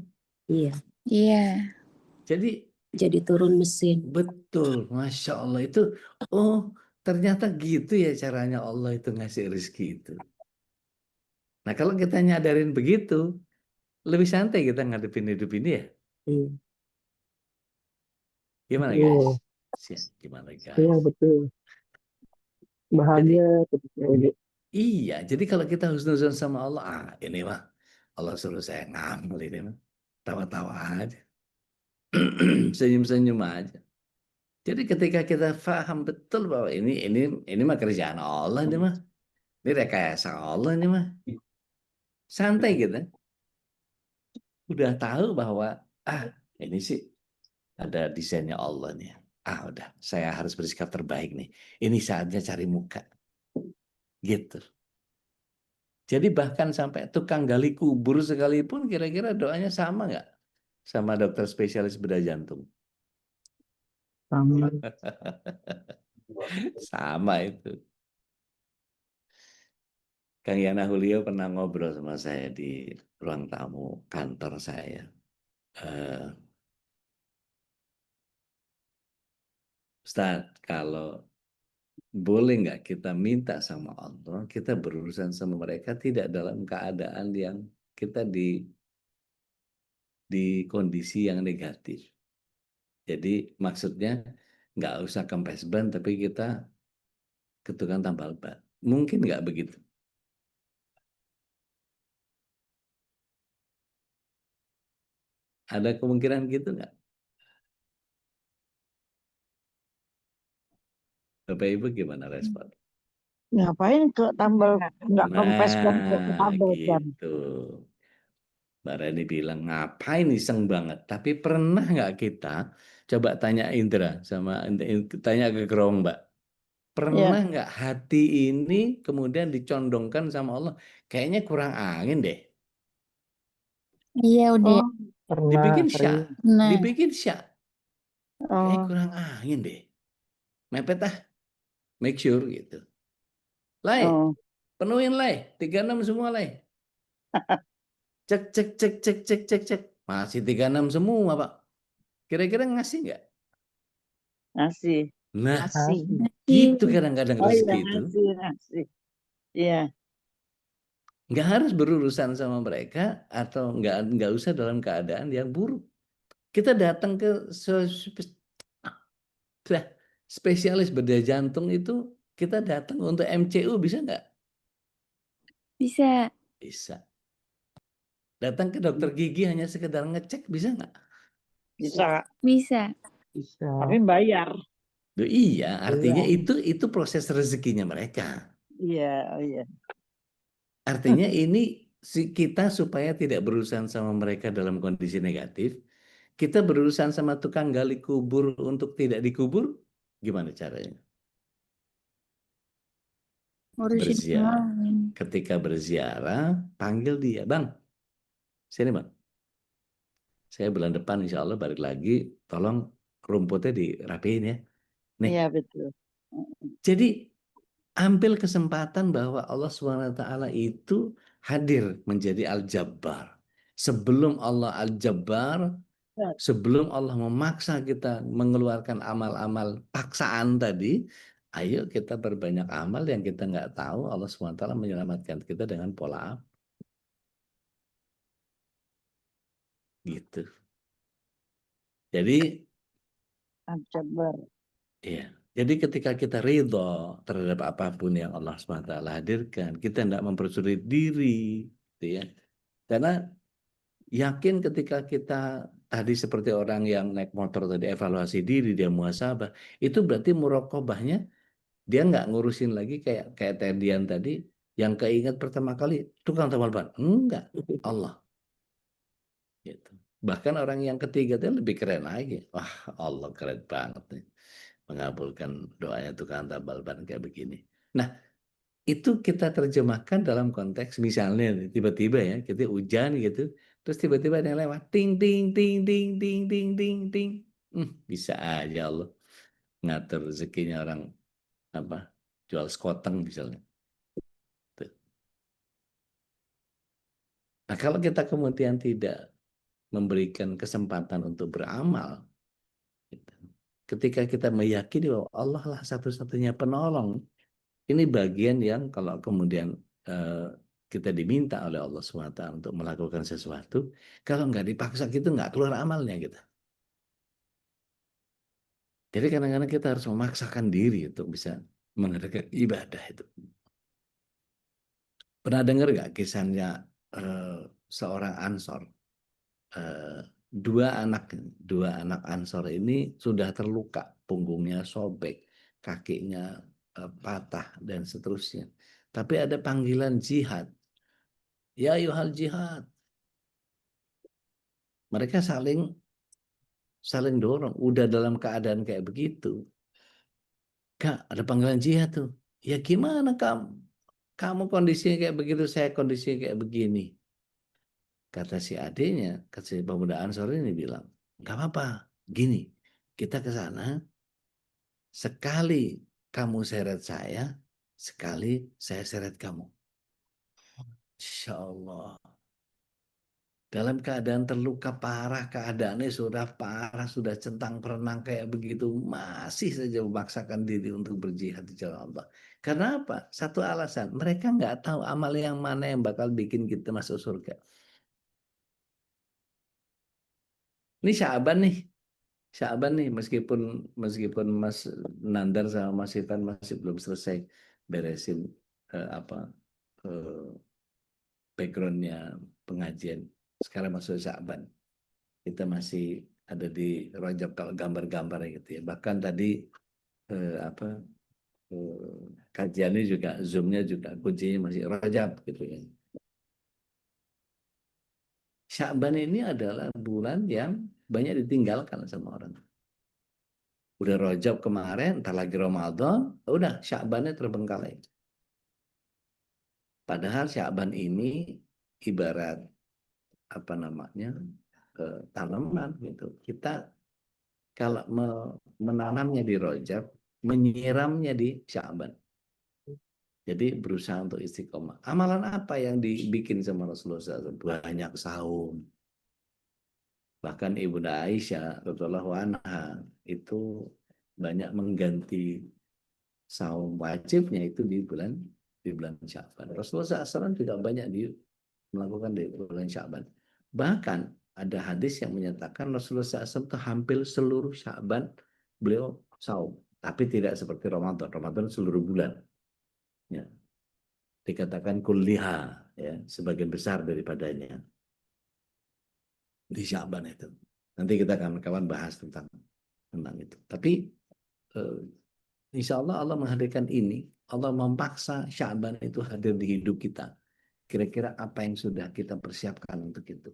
Iya. Iya. Jadi turun mesin. betul, Masya Allah itu. Oh ternyata gitu ya caranya Allah itu ngasih rezeki itu. Nah kalau kita nyadarin begitu, lebih santai kita ngadepin hidup ini ya. Iya. Gimana Iya. guys? Gimana Iya guys? betul. Bahagia ketika ini. Iya, jadi kalau kita husnuzon sama Allah, ini mah Allah suruh saya ngamal ini mah. Tawa-tawa aja. Senyum-senyum aja. Jadi ketika kita paham betul bahwa ini mah kerjaan Allah ini mah. Ini rekayasa Allah ini mah. Santai gitu. Udah tahu bahwa ini sih ada desainnya Allah nih. Udah, saya harus bersikap terbaik nih. Ini saatnya cari muka. Gitu. Jadi bahkan sampai tukang gali kubur sekalipun kira-kira doanya sama nggak? Sama dokter spesialis bedah jantung. Sama. Sama itu. Kang Yana Julio pernah ngobrol sama saya di ruang tamu kantor saya. Ustaz, kalau boleh nggak kita minta sama Allah, kita berurusan sama mereka tidak dalam keadaan yang kita di kondisi yang negatif. Jadi maksudnya nggak usah kempes ban, tapi kita ke tukang tambal ban. Mungkin nggak begitu? Ada kemungkinan gitu nggak? Bapak Ibu gimana respon? Ngapain ke tambal nggak kempes ban ke tambal ban? Gitu. Mbak Rani bilang, ngapain iseng banget. Tapi pernah nggak kita, coba tanya Indra, tanya ke Gerong Mbak. Pernah Ya. nggak hati ini kemudian dicondongkan sama Allah? Kayaknya kurang angin deh. Iya udah. Oh, pernah Dibikin sering. syak. Nah, Dibikin syak. Kayaknya Oh, kurang angin deh. Mepet make sure gitu. Lai, oh, penuhin Lai. 36 semua Lai. Cek, cek, cek, cek, cek, cek, cek. Masih 36 semua Pak. Kira-kira ngasih nggak? ngasih. Nah, Ngasih. gitu kadang-kadang Oh iya, rezeki itu. ngasih. Iya. Nggak harus berurusan sama mereka atau nggak usah dalam keadaan yang buruk. Kita datang ke spesialis bedah jantung itu, kita datang untuk MCU bisa nggak? bisa. Bisa. Datang ke dokter gigi hanya sekedar ngecek bisa nggak? Bisa. Bisa. Bisa. Tapi bayar. Loh, iya, artinya itu proses rezekinya mereka. Iya, oh iya. Artinya ini kita supaya tidak berurusan sama mereka dalam kondisi negatif, kita berurusan sama tukang gali kubur untuk tidak dikubur, gimana caranya? Ngurusin yang lain. Ketika berziarah, panggil dia, Bang, sini Bang. Saya bulan depan insya Allah balik lagi, tolong rumputnya dirapiin ya. Nih, Iya, betul. jadi ambil kesempatan bahwa Allah SWT itu hadir menjadi Al-Jabbar. Sebelum Allah Al-Jabbar, sebelum Allah memaksa kita mengeluarkan amal-amal paksaan tadi, ayo kita berbanyak amal yang kita nggak tahu, Allah SWT menyelamatkan kita dengan pola apa. Gitu. Jadi Sabar. Iya. Jadi ketika kita ridho terhadap apapun yang Allah SWT hadirkan, kita tidak mempersulit diri, gitu ya. Karena yakin ketika kita tadi seperti orang yang naik motor tadi evaluasi diri, dia muhasabah, itu berarti muraqabahnya dia nggak ngurusin lagi kayak Terdian tadi yang keinget pertama kali tukang tambal ban. Enggak, Allah. Gitu. Bahkan orang yang ketiga itu lebih keren lagi. Wah, Allah keren banget nih. Mengabulkan doanya tukang tambal ban kayak begini. Nah, itu kita terjemahkan dalam konteks misalnya nih, tiba-tiba ya kita hujan gitu, terus tiba-tiba ada yang lewat ting ting ting ting ting ting ting ting. Bisa aja Allah ngatur rezekinya orang apa jual sekoteng misalnya. Tuh. Nah, kalau kita kemudian tidak memberikan kesempatan untuk beramal, gitu. Ketika kita meyakini bahwa Allah lah satu-satunya penolong, ini bagian yang kalau kemudian kita diminta oleh Allah SWT untuk melakukan sesuatu, kalau nggak dipaksa gitu nggak keluar amalnya gitu. Jadi kadang-kadang kita harus memaksakan diri untuk bisa mengerjakan ibadah itu. Pernah dengar nggak kisahnya seorang Ansor? Dua anak Ansor ini sudah terluka, punggungnya sobek, kakinya patah dan seterusnya. Tapi ada panggilan jihad. Ya ayuhal jihad. Mereka saling dorong. Udah dalam keadaan kayak begitu. Kak, ada panggilan jihad tuh. Ya gimana kamu? Kamu kondisinya kayak begitu, saya kondisinya kayak begini. Kata si adiknya, kata si pemuda Ansor ini bilang, nggak apa-apa. Gini, kita ke sana, sekali kamu seret saya, sekali saya seret kamu. Insya Allah. Dalam keadaan terluka parah, keadaannya sudah parah, sudah centang perenang kayak begitu, masih saja memaksakan diri untuk berjihad di jalan Allah. Karena apa? Satu alasan, mereka nggak tahu amal yang mana yang bakal bikin kita masuk surga. Ini Sya'ban nih, meskipun Mas Nandar sama Mas Ivan masih belum selesai beresin backgroundnya pengajian. Sekarang masuk Sya'ban. Kita masih ada di Rajab kalau gambar-gambar gitu ya. Bahkan tadi kajiannya juga Zoom-nya juga kuncinya masih Rajab gitu ya. Sya'ban ini adalah bulan yang banyak ditinggalkan sama orang. Udah Rajab kemarin, entar lagi Ramadan, udah Sya'bannya terbengkalai. Padahal Sya'ban ini ibarat apa namanya tanaman gitu. Kita kalau menanamnya di Rajab, menyiramnya di Sya'ban. Jadi berusaha untuk istiqomah. Amalan apa yang dibikin sama Rasulullah SAW? Banyak saum. Bahkan Ibunda Aisyah radhiyallahu anha itu banyak mengganti saum wajibnya itu di bulan Sya'ban. Rasulullah SAW juga banyak melakukan di bulan Sya'ban. Bahkan ada hadis yang menyatakan Rasulullah SAW itu hampir seluruh Sya'ban beliau saum. Tapi tidak seperti Ramadan. Ramadan seluruh bulan. Ya. Dikatakan kulliha, ya, sebagian besar daripadanya di Sya'ban itu. Nanti kita kawan-kawan bahas tentang itu. Tapi insya Allah menghadirkan ini, Allah memaksa Sya'ban itu hadir di hidup kita. Kira-kira apa yang sudah kita persiapkan untuk itu?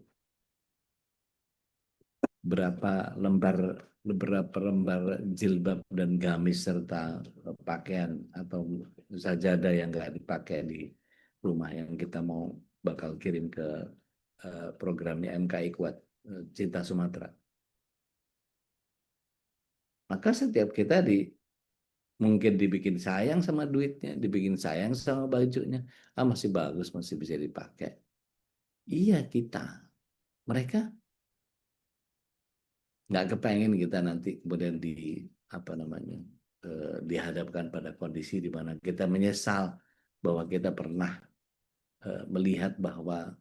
Berapa lembar jilbab dan gamis serta pakaian atau sajadah yang nggak dipakai di rumah yang kita mau bakal kirim ke programnya MKI Kuat Cinta Sumatera. Maka setiap kita mungkin dibikin sayang sama duitnya, dibikin sayang sama bajunya, masih bagus, masih bisa dipakai. Iya kita, mereka nggak kepengen kita nanti kemudian dihadapkan pada kondisi di mana kita menyesal bahwa kita pernah melihat bahwa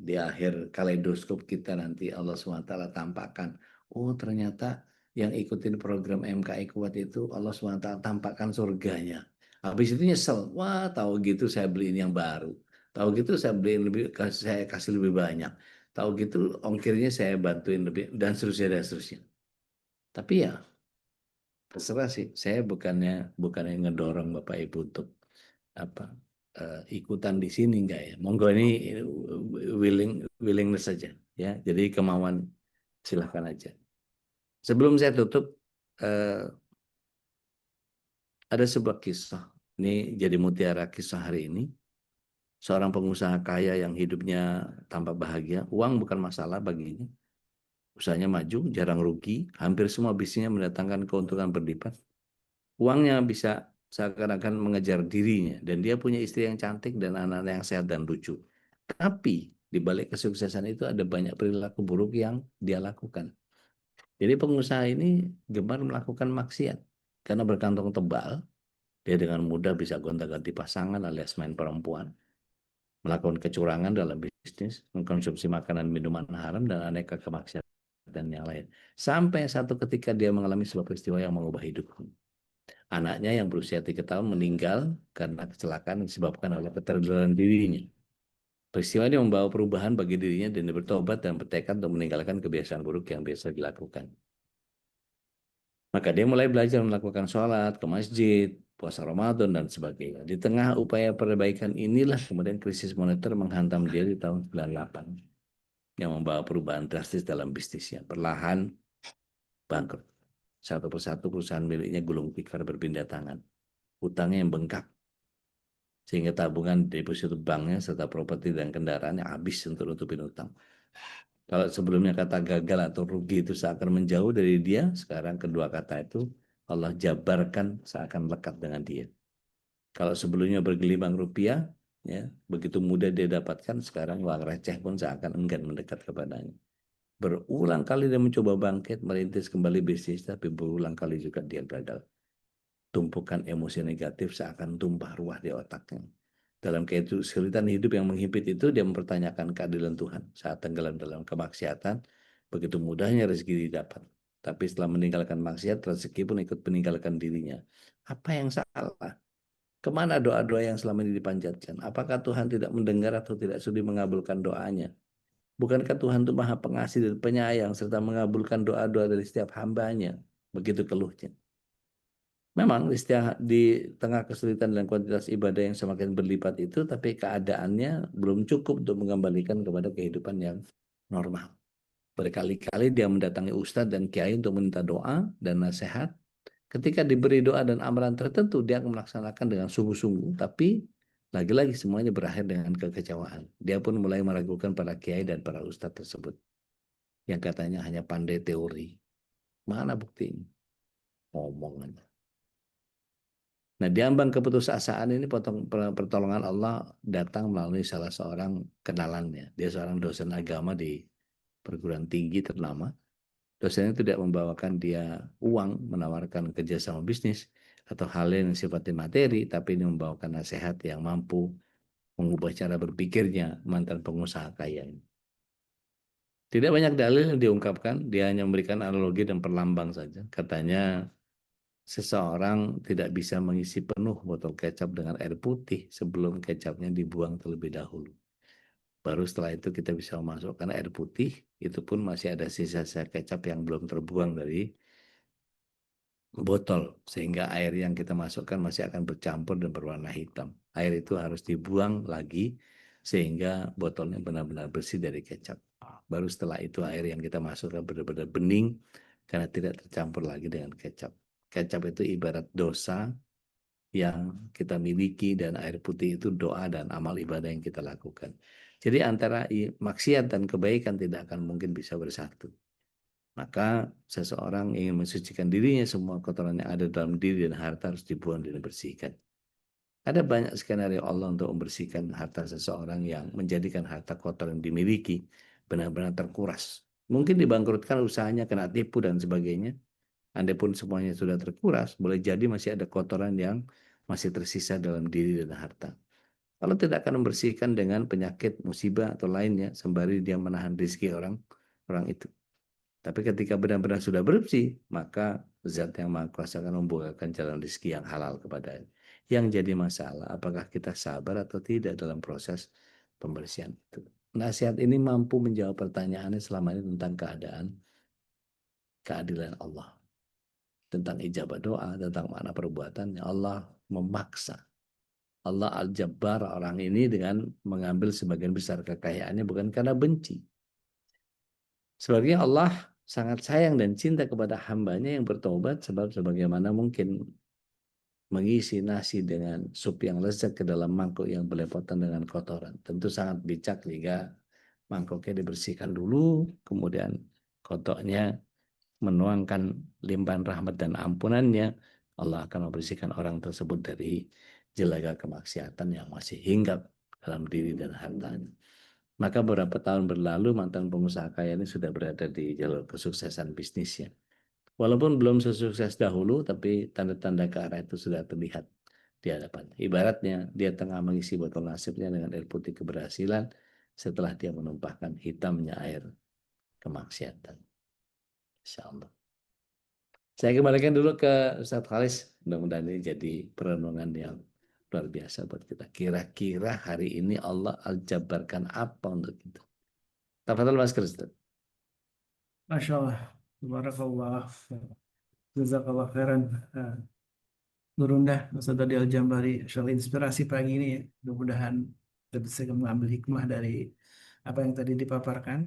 di akhir kaleidoskop kita nanti Allah SWT tampakkan Oh ternyata yang ikutin program MKI Kuat itu Allah SWT tampakkan surganya. Habis itu nyesel, wah tahu gitu saya beliin yang baru. Tahu gitu saya beliin lebih, saya kasih lebih banyak. Tahu gitu ongkirnya saya bantuin lebih dan seterusnya. Tapi ya terserah sih. Saya bukannya ngedorong Bapak Ibu untuk apa ikutan di sini enggak ya. Monggo ini willingness saja ya. Jadi kemauan silahkan aja. Sebelum saya tutup, ada sebuah kisah. Ini jadi mutiara kisah hari ini. Seorang pengusaha kaya yang hidupnya tanpa bahagia. Uang bukan masalah baginya. Usahanya maju, jarang rugi. Hampir semua bisnisnya mendatangkan keuntungan berlipat. Uangnya bisa seakan-akan mengejar dirinya. Dan dia punya istri yang cantik dan anak-anak yang sehat dan lucu. Tapi di balik kesuksesan itu ada banyak perilaku buruk yang dia lakukan. Jadi pengusaha ini gemar melakukan maksiat. Karena berkantong tebal, dia dengan mudah bisa gonta-ganti pasangan alias main perempuan, melakukan kecurangan dalam bisnis, mengkonsumsi makanan minuman haram, dan aneka kemaksiatan yang lain. Sampai satu ketika dia mengalami sebuah peristiwa yang mengubah hidupnya. Anaknya yang berusia 3 tahun meninggal karena kecelakaan yang disebabkan oleh keterlaluan dirinya. Peristiwa ini membawa perubahan bagi dirinya dan dia bertobat dan bertekad untuk meninggalkan kebiasaan buruk yang biasa dilakukan. Maka dia mulai belajar melakukan sholat, ke masjid, puasa Ramadan, dan sebagainya. Di tengah upaya perbaikan inilah kemudian krisis moneter menghantam dia di tahun 98 yang membawa perubahan drastis dalam bisnisnya. Perlahan bangkrut. Satu persatu perusahaan miliknya gulung tikar berpindah tangan. Hutangnya yang bengkak. Sehingga tabungan deposito banknya serta properti dan kendaraannya habis untuk nutupin hutang. Kalau sebelumnya kata gagal atau rugi itu seakan menjauh dari dia, sekarang kedua kata itu Allah jabarkan seakan lekat dengan dia. Kalau sebelumnya bergelimang rupiah, ya begitu mudah dia dapatkan, sekarang uang receh pun seakan enggan mendekat kepadanya. Berulang kali dia mencoba bangkit, merintis kembali bisnis, tapi berulang kali juga dia gagal. Tumpukan emosi negatif seakan tumpah ruah di otaknya. Dalam kesulitan hidup yang menghimpit itu, dia mempertanyakan keadilan Tuhan. Saat tenggelam dalam kemaksiatan, begitu mudahnya rezeki didapat. Tapi setelah meninggalkan maksiat, rezeki pun ikut meninggalkan dirinya. Apa yang salah? Kemana doa-doa yang selama ini dipanjatkan? Apakah Tuhan tidak mendengar atau tidak sudi mengabulkan doanya? Bukankah Tuhan itu maha pengasih dan penyayang, serta mengabulkan doa-doa dari setiap hambanya? Begitu keluhnya. Memang di tengah kesulitan dan kuantitas ibadah yang semakin berlipat itu, tapi keadaannya belum cukup untuk mengembalikan kepada kehidupan yang normal. Berkali-kali dia mendatangi ustadz dan kiai untuk meminta doa dan nasihat. Ketika diberi doa dan amalan tertentu, dia akan melaksanakan dengan sungguh-sungguh, tapi lagi-lagi semuanya berakhir dengan kekecewaan. Dia pun mulai meragukan para kiai dan para ustadz tersebut, yang katanya hanya pandai teori. Mana buktinya? Ngomong aja. Nah, diambang keputusasaan ini pertolongan Allah datang melalui salah seorang kenalannya. Dia seorang dosen agama di perguruan tinggi ternama. Dosennya tidak membawakan dia uang, menawarkan kerjasama bisnis, atau hal yang sifatnya materi, tapi ini membawakan nasihat yang mampu mengubah cara berpikirnya mantan pengusaha kaya ini. Tidak banyak dalil yang diungkapkan, dia hanya memberikan analogi dan perlambang saja. Katanya, seseorang tidak bisa mengisi penuh botol kecap dengan air putih sebelum kecapnya dibuang terlebih dahulu. Baru setelah itu kita bisa memasukkan air putih, itu pun masih ada sisa-sisa kecap yang belum terbuang dari botol, sehingga air yang kita masukkan masih akan bercampur dan berwarna hitam. Air itu harus dibuang lagi sehingga botolnya benar-benar bersih dari kecap. Baru setelah itu air yang kita masukkan benar-benar bening karena tidak tercampur lagi dengan kecap. Kecap itu ibarat dosa yang kita miliki dan air putih itu doa dan amal ibadah yang kita lakukan. Jadi antara maksiat dan kebaikan tidak akan mungkin bisa bersatu. Maka seseorang ingin mensucikan dirinya, semua kotoran yang ada dalam diri dan harta harus dibuang dan dibersihkan. Ada banyak skenario Allah untuk membersihkan harta seseorang yang menjadikan harta kotor yang dimiliki benar-benar terkuras. Mungkin dibangkrutkan usahanya, kena tipu dan sebagainya. Andai pun semuanya sudah terkuras, boleh jadi masih ada kotoran yang masih tersisa dalam diri dan harta. Allah tidak akan membersihkan dengan penyakit, musibah atau lainnya, sembari dia menahan rezeki orang itu. Tapi ketika benar-benar sudah bersih, maka Zat yang Maha Kuasa akan membukakan jalan rezeki yang halal kepada. Yang jadi masalah, apakah kita sabar atau tidak dalam proses pembersihan itu. Nasihat ini mampu menjawab pertanyaannya selama ini tentang keadilan Allah. Tentang ijabah doa, tentang makna perbuatannya. Allah memaksa. Allah Al-Jabbar orang ini dengan mengambil sebagian besar kekayaannya bukan karena benci. Sebaliknya Allah sangat sayang dan cinta kepada hambanya yang bertobat, sebab sebagaimana mungkin mengisi nasi dengan sup yang lezat ke dalam mangkuk yang belepotan dengan kotoran. Tentu sangat bijak jika mangkuknya dibersihkan dulu, kemudian kotornya menuangkan limpahan rahmat dan ampunannya. Allah akan membersihkan orang tersebut dari jelaga kemaksiatan yang masih hinggap dalam diri dan hartanya. Maka beberapa tahun berlalu mantan pengusaha kaya ini sudah berada di jalur kesuksesan bisnisnya. Walaupun belum sesukses dahulu, tapi tanda-tanda ke arah itu sudah terlihat di hadapan. Ibaratnya dia tengah mengisi botol nasibnya dengan air putih keberhasilan setelah dia menumpahkan hitamnya air kemaksiatan. Insya Allah. Saya kembalikan dulu ke Ustadz Khalis. Mudah-mudahan ini jadi perenungan yang luar biasa buat kita. Kira-kira hari ini Allah al-jabarkan apa untuk kita? Tafadhol Mas Kristus. Masya Allah. Barakallah. Jazakallah khairan. Nurundah, Ustaz Adi Al-Jambari, soal inspirasi pagi ini ya. Mudah-mudahan kita bisa mengambil hikmah dari apa yang tadi dipaparkan.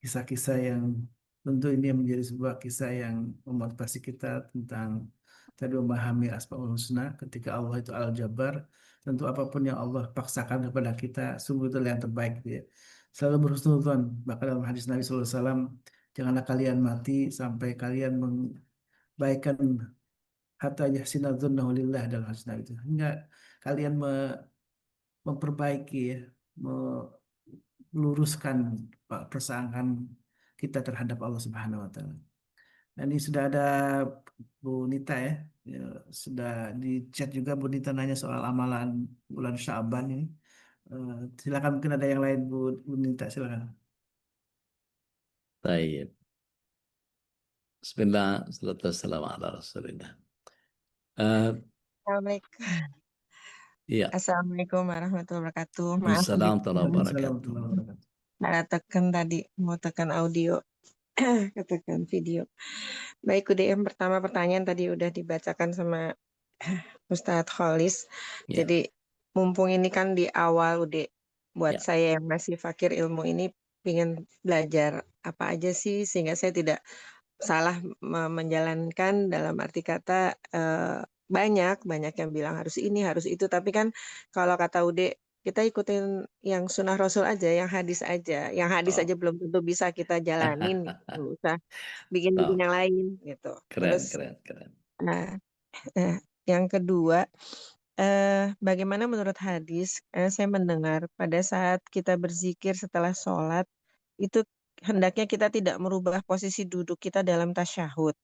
Kisah-kisah yang tentu ini menjadi sebuah kisah yang memotivasi kita tentang tadi memahami Asmaul Husna ketika Allah itu Al-Jabbar. Tentu apapun yang Allah paksakan kepada kita, sungguh itu yang terbaik gitu ya. Selalu berhusnuzon. Bahkan dalam hadis Nabi SAW, janganlah kalian mati sampai kalian membaikan hatta yahsina dzannahu lillah dalam hadis Nabi itu. Hingga kalian memperbaiki ya, meluruskan persangkaan kita terhadap Allah Subhanahu wa taala. Dan ini sudah ada Bu Nita ya. Ya, sudah di chat juga Bu Nita nanya soal amalan bulan Sya'ban ini. Silakan mungkin ada yang lain Bu Nita, silakan. Baik. Bismillah, salatu wassalamu ala rasulillah. Iya, Assalamualaikum warahmatullahi wabarakatuh. Maaf, Waalaikumsalam warahmatullahi Waalaikumsalam wabarakatuh. warahmatullahi wabarakatuh. Nara tekan tadi, mau tekan audio, ketekan video. Baik, udah yang pertama pertanyaan tadi udah dibacakan sama Ustadz Khalis. Ya. Jadi mumpung ini kan di awal udah buat Ya. saya yang masih fakir ilmu ini ingin belajar apa aja sih sehingga saya tidak salah menjalankan dalam arti kata banyak yang bilang harus ini harus itu, tapi kan kalau kata Ude kita ikutin yang sunnah Rasul aja, yang hadis aja, Oh, aja belum tentu bisa kita jalanin, nggak usah bikin-bikin oh, yang lain gitu. keren, Terus keren. nah, yang kedua, bagaimana menurut hadis? Saya mendengar pada saat kita berzikir setelah sholat itu hendaknya kita tidak merubah posisi duduk kita dalam tasyahud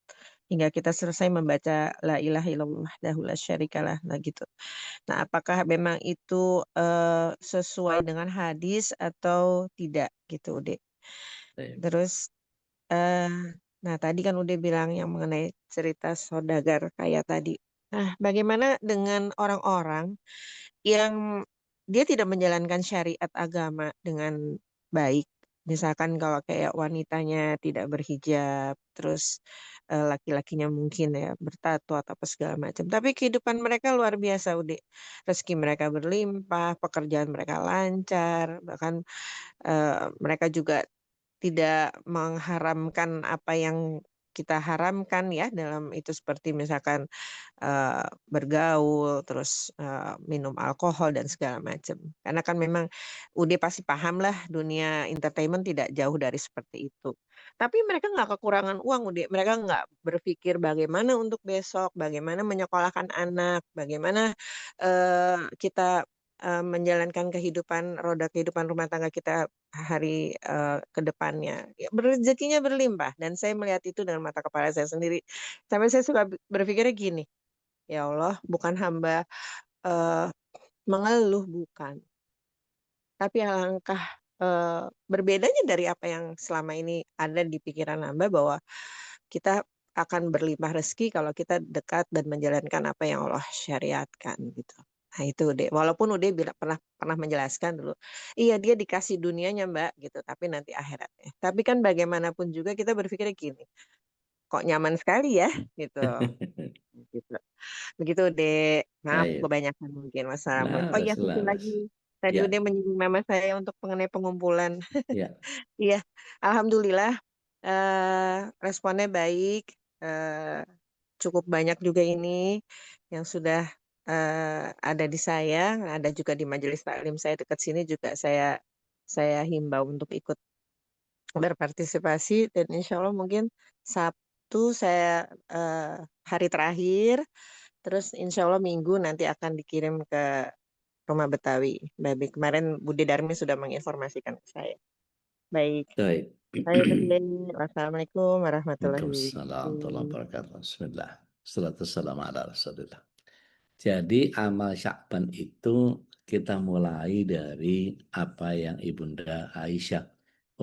hingga kita selesai membaca la ilaha illallah wahdahu la syarikalah nah gitu. Nah, apakah memang itu sesuai dengan hadis atau tidak gitu, Dek? Baik. Terus eh nah tadi kan udah bilang yang mengenai cerita saudagar kaya tadi. Nah, bagaimana dengan orang-orang yang dia tidak menjalankan syariat agama dengan baik? Misalkan kalau kayak wanitanya tidak berhijab, terus laki-lakinya mungkin ya bertato atau apa segala macam. Tapi kehidupan mereka luar biasa, udah rezeki mereka berlimpah, pekerjaan mereka lancar, bahkan mereka juga tidak mengharamkan apa yang kita haramkan ya dalam itu seperti misalkan bergaul, terus minum alkohol dan segala macam. Karena kan memang udah pasti paham lah dunia entertainment tidak jauh dari seperti itu. Tapi mereka nggak kekurangan uang, udah mereka nggak berpikir bagaimana untuk besok, bagaimana menyekolahkan anak, bagaimana kita menjalankan roda kehidupan rumah tangga kita hari ke depannya. Ya, rezekinya berlimpah dan saya melihat itu dengan mata kepala saya sendiri. Sampai saya suka berpikirnya gini, ya Allah, bukan hamba mengeluh, bukan. Tapi alangkah berbedanya dari apa yang selama ini ada di pikiran hamba bahwa kita akan berlimpah rezeki kalau kita dekat dan menjalankan apa yang Allah syariatkan gitu. Nah itu deh, walaupun udah pernah menjelaskan dulu, iya dia dikasih dunianya Mbak gitu, tapi nanti akhiratnya. Tapi kan bagaimanapun juga kita berpikirnya gini, kok nyaman sekali ya gitu. Gitu. Begitu deh, maaf Baik. kebanyakan mungkin. Wassalamualaikum. Oh Laras, iya satu laras. lagi, tadi Ya, udah menyinggung nama saya untuk mengenai pengumpulan. ya. Iya, alhamdulillah responnya baik. eh, Cukup banyak juga ini yang sudah ada di saya, ada juga di majelis taklim saya dekat sini juga saya himbau untuk ikut berpartisipasi dan insya Allah mungkin Sabtu saya hari terakhir, terus insya Allah Minggu nanti akan dikirim ke Rumah Betawi. Baik, kemarin Bude Darmi sudah menginformasikan ke saya. Baik, Baik. saya dulu. Wassalamualaikum warahmatullahi Waalaikumsalam warahmatullahi wabarakatuh. wabarakatuh. Bismillah. Assalamualaikum ala Rasulillah. Jadi amal Sya'ban itu kita mulai dari apa yang Ibunda Aisyah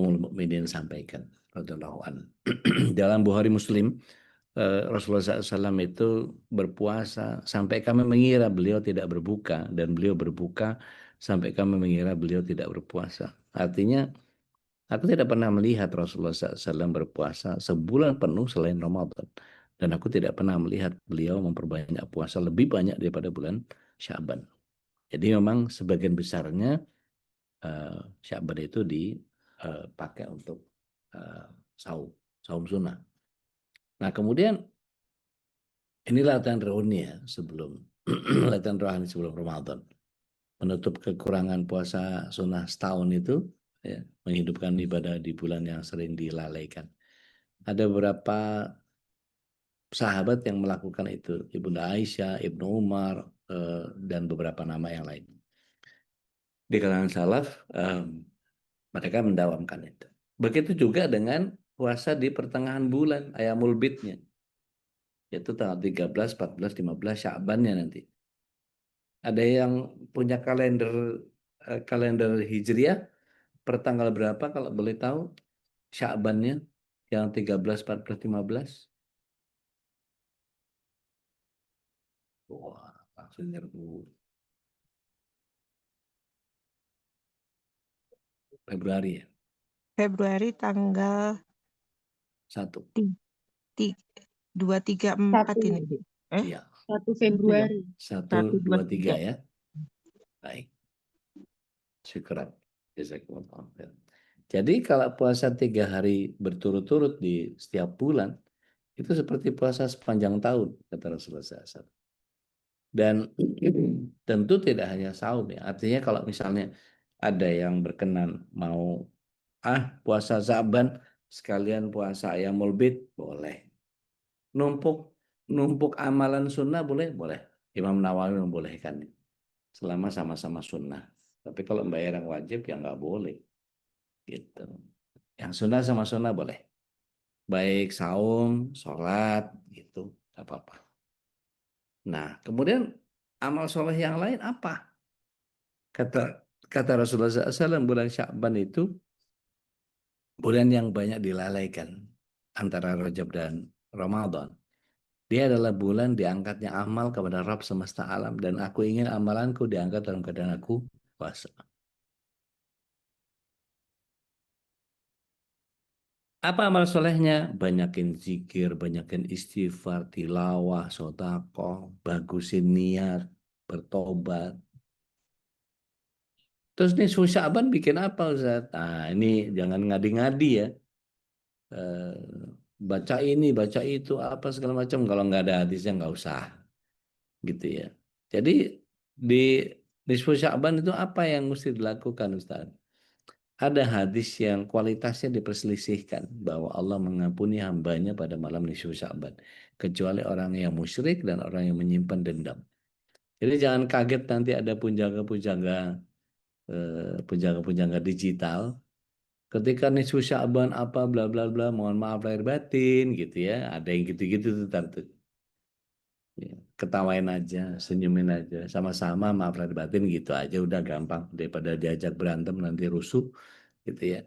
Ummul Mukminin sampaikan radhiyallahu anha. Dalam Bukhari Muslim, Rasulullah SAW itu berpuasa sampai kami mengira beliau tidak berbuka dan beliau berbuka sampai kami mengira beliau tidak berpuasa. Artinya aku tidak pernah melihat Rasulullah SAW berpuasa sebulan penuh selain Ramadan. Dan aku tidak pernah melihat beliau memperbanyak puasa lebih banyak daripada bulan Sya'ban. Jadi memang sebagian besarnya Sya'ban itu dipakai untuk saum, saum sunnah. Nah kemudian ini latihan rohani ya sebelum latihan rohani sebelum Ramadan. Menutup kekurangan puasa sunnah setahun itu, ya, menghidupkan ibadah di bulan yang sering dilalaikan. Ada beberapa sahabat yang melakukan itu, Ibunda Aisyah, Ibnu Umar, dan beberapa nama yang lain. Di kalangan salaf, mereka mendawamkan itu. Begitu juga dengan puasa di pertengahan bulan, Ayamul Bidnya, yaitu tanggal 13, 14, 15 Sya'bannya nanti. Ada yang punya kalender Hijriah, per tanggal berapa kalau boleh tahu Sya'bannya yang 13, 14, 15? Wah, langsung nyerbu. Februari ya? Februari tanggal 1. 2, 3, 4 1, ini. Iya, 1 Gitu ya. Februari. 1, 1, 2, 2, 3 3. ya. Baik, syukuran. Jazakumullah khair. Jadi kalau puasa 3 hari berturut-turut di setiap bulan, itu seperti puasa sepanjang tahun, kata Rasulullah SAW. Dan tentu tidak hanya saum ya. Artinya kalau misalnya ada yang berkenan mau puasa Sa'ban sekalian puasa Ayamul Bid, boleh. Numpuk amalan sunnah boleh? Boleh. Imam Nawawi membolehkan. Selama sama-sama sunnah. Tapi kalau bayar yang wajib ya nggak boleh. Gitu. Yang sunnah sama sunnah boleh. Baik saum, sholat, gitu. Nggak apa-apa. Nah, kemudian amal soleh yang lain apa? Kata Rasulullah SAW, bulan Sya'ban itu bulan yang banyak dilalaikan antara Rajab dan Ramadan. Dia adalah bulan diangkatnya amal kepada Rabb semesta alam dan aku ingin amalanku diangkat dalam keadaan aku puasa. Apa amal solehnya? Banyakin zikir, banyakin istighfar, tilawah, sodakoh, bagusin niat, bertobat. Terus nih Sya'ban bikin apa Ustaz? Nah ini jangan ngadi-ngadi ya. Baca ini, baca itu, apa segala macam. Kalau nggak ada hadisnya nggak usah. Gitu ya. Jadi di nisfu Sya'ban itu apa yang mesti dilakukan Ustaz? Ada hadis yang kualitasnya diperselisihkan bahwa Allah mengampuni hambanya pada malam nisfu Sya'ban. Kecuali orang yang musyrik dan orang yang menyimpan dendam. Jadi jangan kaget nanti ada pujangga digital. Ketika nisfu Sya'ban apa bla bla bla, mohon maaf lahir batin gitu ya. Ada yang gitu-gitu tuh tante. Ya, ketawain aja, senyumin aja, sama-sama maaf lahir batin gitu aja udah gampang daripada diajak berantem nanti rusuh gitu ya.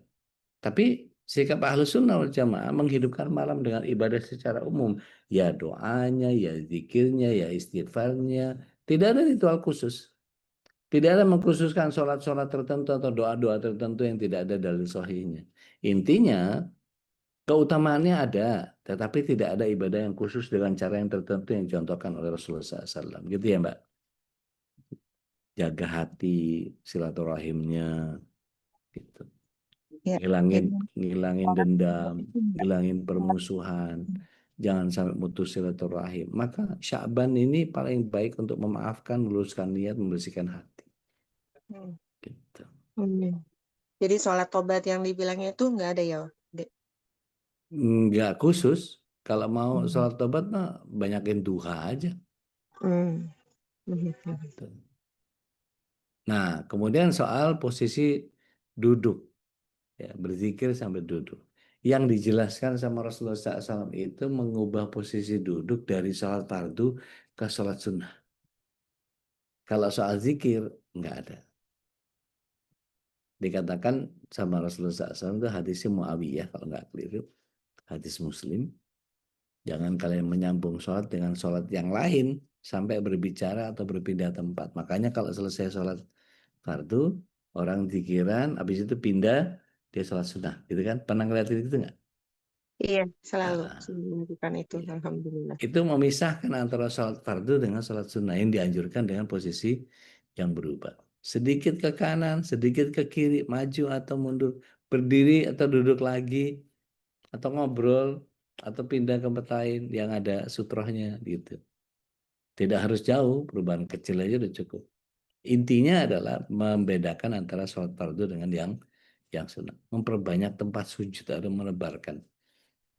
Tapi sikap Ahlus Sunnah wal Jamaah menghidupkan malam dengan ibadah secara umum. Ya doanya, ya zikirnya, ya istighfarnya. Tidak ada ritual khusus. Tidak ada mengkhususkan sholat-sholat tertentu atau doa-doa tertentu yang tidak ada dalil sahihnya. Intinya, keutamaannya ada, tetapi tidak ada ibadah yang khusus dengan cara yang tertentu yang dicontohkan oleh Rasulullah SAW. Gitu ya, Mbak? Jaga hati, silaturahimnya, gitu. Ya, Ngilangin jadi dendam, itu enggak. ngilangin permusuhan, jangan sampai mutus silaturahim. Maka Sya'ban ini paling baik untuk memaafkan, meluruskan niat, membersihkan hati. Hmm. Gitu. Jadi sholat tobat yang dibilangnya itu enggak ada ya, Dek? Nggak khusus. Kalau mau Hmm. sholat tobat mah banyakin duha aja. Hmm. Gitu. Nah, kemudian soal posisi duduk, ya, berzikir sambil duduk. Yang dijelaskan sama Rasulullah SAW itu mengubah posisi duduk dari sholat fardu ke sholat sunnah. Kalau soal zikir, nggak ada. Dikatakan sama Rasulullah SAW itu hadisnya Muawiyah, kalau nggak keliru. Hadis Muslim. Jangan kalian menyambung sholat dengan sholat yang lain sampai berbicara atau berpindah tempat. Makanya kalau selesai sholat fardu, orang zikiran, habis itu pindah, dia sholat sunnah. Gitu kan? Pernah ngeliatin itu nggak? Iya, selalu Nah, melakukan itu, iya. alhamdulillah. Itu memisahkan antara sholat fardu dengan sholat sunnah yang dianjurkan dengan posisi yang berubah. Sedikit ke kanan, sedikit ke kiri, maju atau mundur, berdiri atau duduk lagi, atau ngobrol, atau pindah ke tempat lain yang ada sutrohnya gitu. Tidak harus jauh, perubahan kecil aja udah cukup. Intinya adalah membedakan antara sholat fardu dengan yang sunnah. Memperbanyak tempat sujud atau menebarkan.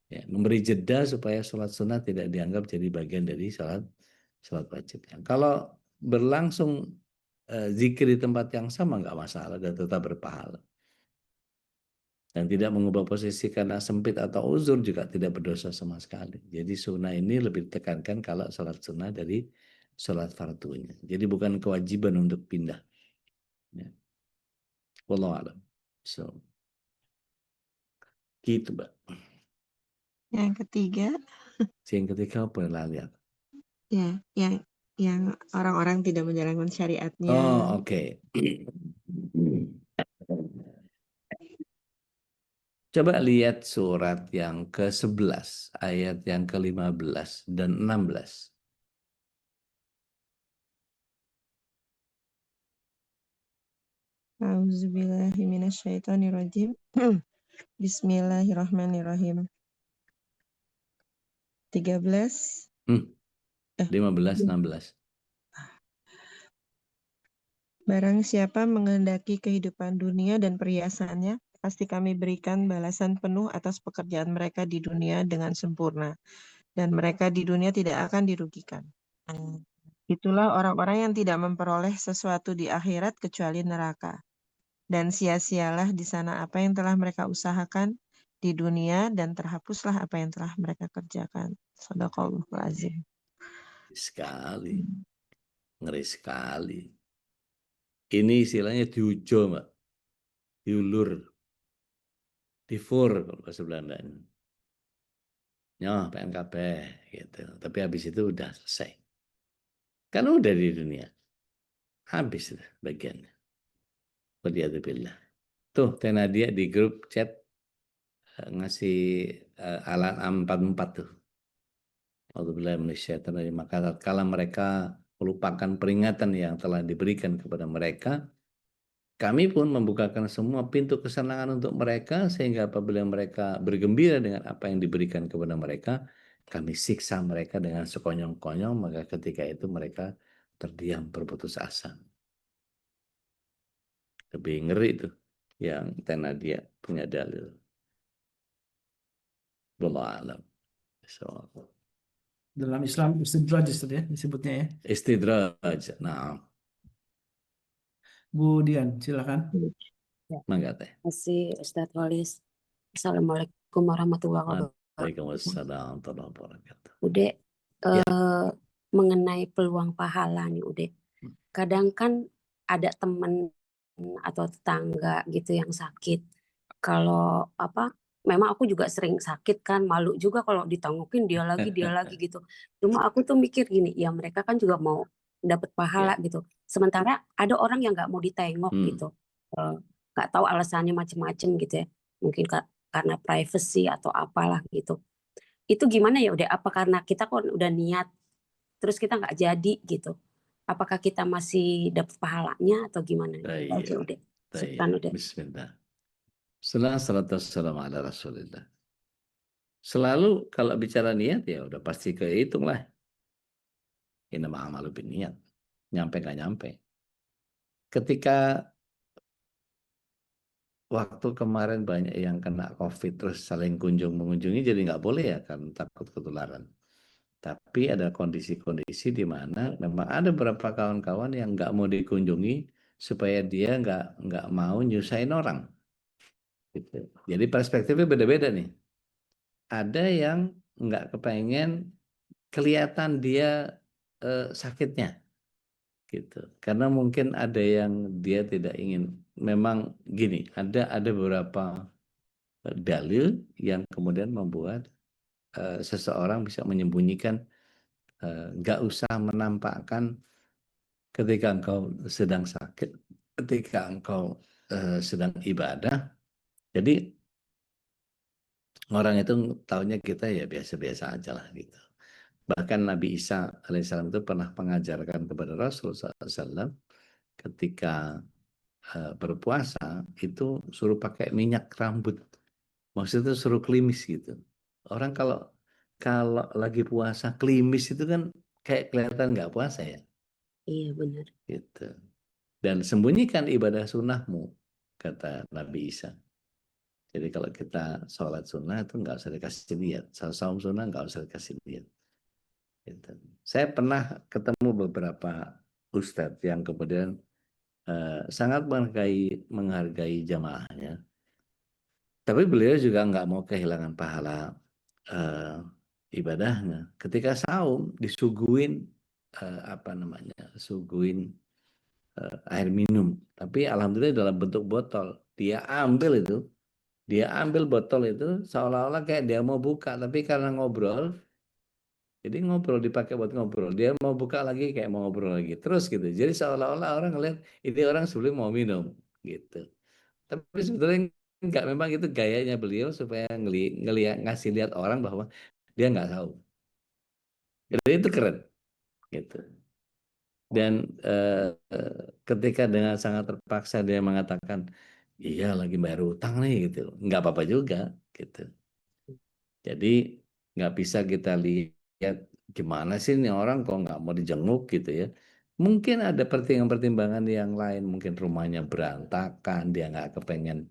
Ya, memberi jeda supaya sholat sunnah tidak dianggap jadi bagian dari sholat wajibnya. Kalau berlangsung zikir di tempat yang sama nggak masalah dan tetap berpahala. Dan tidak mengubah posisi karena sempit atau uzur juga tidak berdosa sama sekali. Jadi sunnah ini lebih ditekankan kalau sholat sunnah dari sholat fardunya. Jadi bukan kewajiban untuk pindah. Ya. Wallahu a'lam. So, gitu, Mbak. Yang ketiga, Yang ketiga apa lihat? ya, yang orang-orang tidak menjalankan syariatnya. Oh, oke. Coba lihat surat yang ke-11, ayat yang ke-15 dan 16. Auzubillahi minasyaitonirrajim. Bismillahirrahmanirrahim. 13. 15, 16. Barang siapa menghendaki kehidupan dunia dan perhiasannya, pasti kami berikan balasan penuh atas pekerjaan mereka di dunia dengan sempurna. Dan mereka di dunia tidak akan dirugikan. Itulah orang-orang yang tidak memperoleh sesuatu di akhirat kecuali neraka. Dan sia-sialah di sana apa yang telah mereka usahakan di dunia dan terhapuslah apa yang telah mereka kerjakan. Shadaqallahul azim. Sekali. Ngeri sekali. Ini istilahnya diujo, Mbak. Diulur. Difur kalau bahasa Belandanya. Nyoh, PNKP gitu. Tapi habis itu udah selesai. Kan udah di dunia. Habis itu bagiannya. Waliyadzubillah. Tuh, Teh Nadia di grup chat ngasih alarm 44 tuh. Maka kalau mereka melupakan peringatan yang telah diberikan kepada mereka, kami pun membukakan semua pintu kesenangan untuk mereka sehingga apabila mereka bergembira dengan apa yang diberikan kepada mereka, kami siksa mereka dengan sekonyong-konyong, maka ketika itu mereka terdiam berputus asa. Lebih ngeri itu yang Teh Nadia punya dalil. Wallahu a'lam. So, Dalam Islam istidraj ya disebutnya ya. istidraj. Nah, Bu Dian, silakan. Ya, mangga Teh. terima kasih Ustadz Walis. Assalamualaikum warahmatullahi wabarakatuh. Waalaikumsalam warahmatullahi wabarakatuh. Ude, Ya. mengenai peluang pahala nih Ude. Kadang kan ada teman atau tetangga gitu yang sakit. kalau memang aku juga sering sakit kan, malu juga kalau ditengokin dia lagi gitu. Cuma aku tuh mikir gini, ya mereka kan juga mau dapat Ya. pahala gitu. Sementara ada orang yang nggak mau ditengok gitu, nggak tahu alasannya macem-macem gitu ya. Mungkin karena privacy atau apalah gitu. Itu gimana ya udah? Apa karena kita kok udah niat, terus kita nggak jadi gitu? Apakah kita masih dapat pahalanya atau gimana? Baik, Oke udah, baik. sebutan udah. Bismillah. Salatu wassalamu ala Rasulillah. Selalu kalau bicara niat ya udah pasti kehitung lah. Innama a'malu binniyat. Nyampe nggak nyampe. Ketika waktu kemarin banyak yang kena COVID terus saling kunjung mengunjungi jadi nggak boleh ya kan takut ketularan. Tapi ada kondisi-kondisi di mana memang ada beberapa kawan-kawan yang nggak mau dikunjungi supaya dia nggak mau nyusahin orang. Gitu. Jadi perspektifnya beda-beda nih. Ada yang nggak kepengen kelihatan dia sakitnya, gitu. Karena mungkin ada yang dia tidak ingin. Memang gini, ada beberapa dalil yang kemudian membuat seseorang bisa menyembunyikan, nggak usah menampakkan ketika engkau sedang sakit, ketika engkau sedang ibadah. Jadi orang itu taunya kita ya biasa-biasa aja lah gitu. Bahkan Nabi Isa alaihissalam itu pernah mengajarkan kepada Rasulullah SAW ketika berpuasa itu suruh pakai minyak rambut. Maksudnya suruh klimis gitu. Orang kalau lagi puasa klimis itu kan kayak kelihatan nggak puasa ya. Iya benar. Gitu. Dan sembunyikan ibadah sunnahmu, kata Nabi Isa. Jadi kalau kita sholat sunnah itu nggak usah dikasih lihat. Saum sunnah nggak usah dikasih lihat. Gitu. Saya pernah ketemu beberapa ustadz yang kemudian sangat menghargai jamaahnya. Tapi beliau juga nggak mau kehilangan pahala ibadahnya. Ketika saum disuguhin suguhin air minum. Tapi alhamdulillah dalam bentuk botol. Dia ambil botol itu seolah-olah kayak dia mau buka, tapi karena ngobrol, jadi ngobrol dipakai buat ngobrol. Dia mau buka lagi kayak mau ngobrol lagi terus gitu. Jadi seolah-olah orang ngeliat ini orang sebelum mau minum gitu. Tapi sebetulnya enggak, memang itu gayanya beliau supaya ngasih lihat orang bahwa dia nggak tahu. Jadi itu keren gitu. Dan ketika dengan sangat terpaksa dia mengatakan, iya lagi bayar utang nih gitu, nggak apa-apa juga gitu. Jadi nggak bisa kita lihat gimana sih nih orang kok nggak mau dijenguk gitu ya. Mungkin ada pertimbangan-pertimbangan yang lain, mungkin rumahnya berantakan, dia nggak kepengen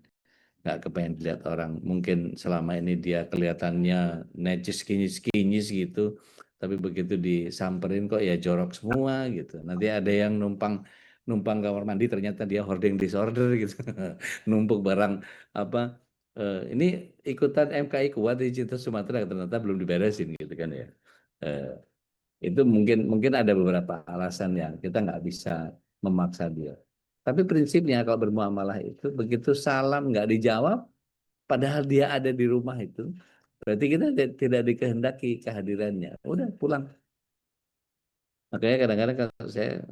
dilihat orang. Mungkin selama ini dia kelihatannya necis kinyis gitu, tapi begitu disamperin kok ya jorok semua gitu. Nanti ada yang numpang kamar mandi ternyata dia hoarding disorder gitu. Numpuk barang apa ini ikutan MKI kuat di Cinta Sumatera ternyata belum diberesin gitu kan ya. Itu mungkin ada beberapa alasan yang kita nggak bisa memaksa dia. Tapi prinsipnya kalau bermuamalah itu begitu salam nggak dijawab, padahal dia ada di rumah itu, berarti kita tidak dikehendaki kehadirannya. Udah pulang. Makanya kadang-kadang kalau saya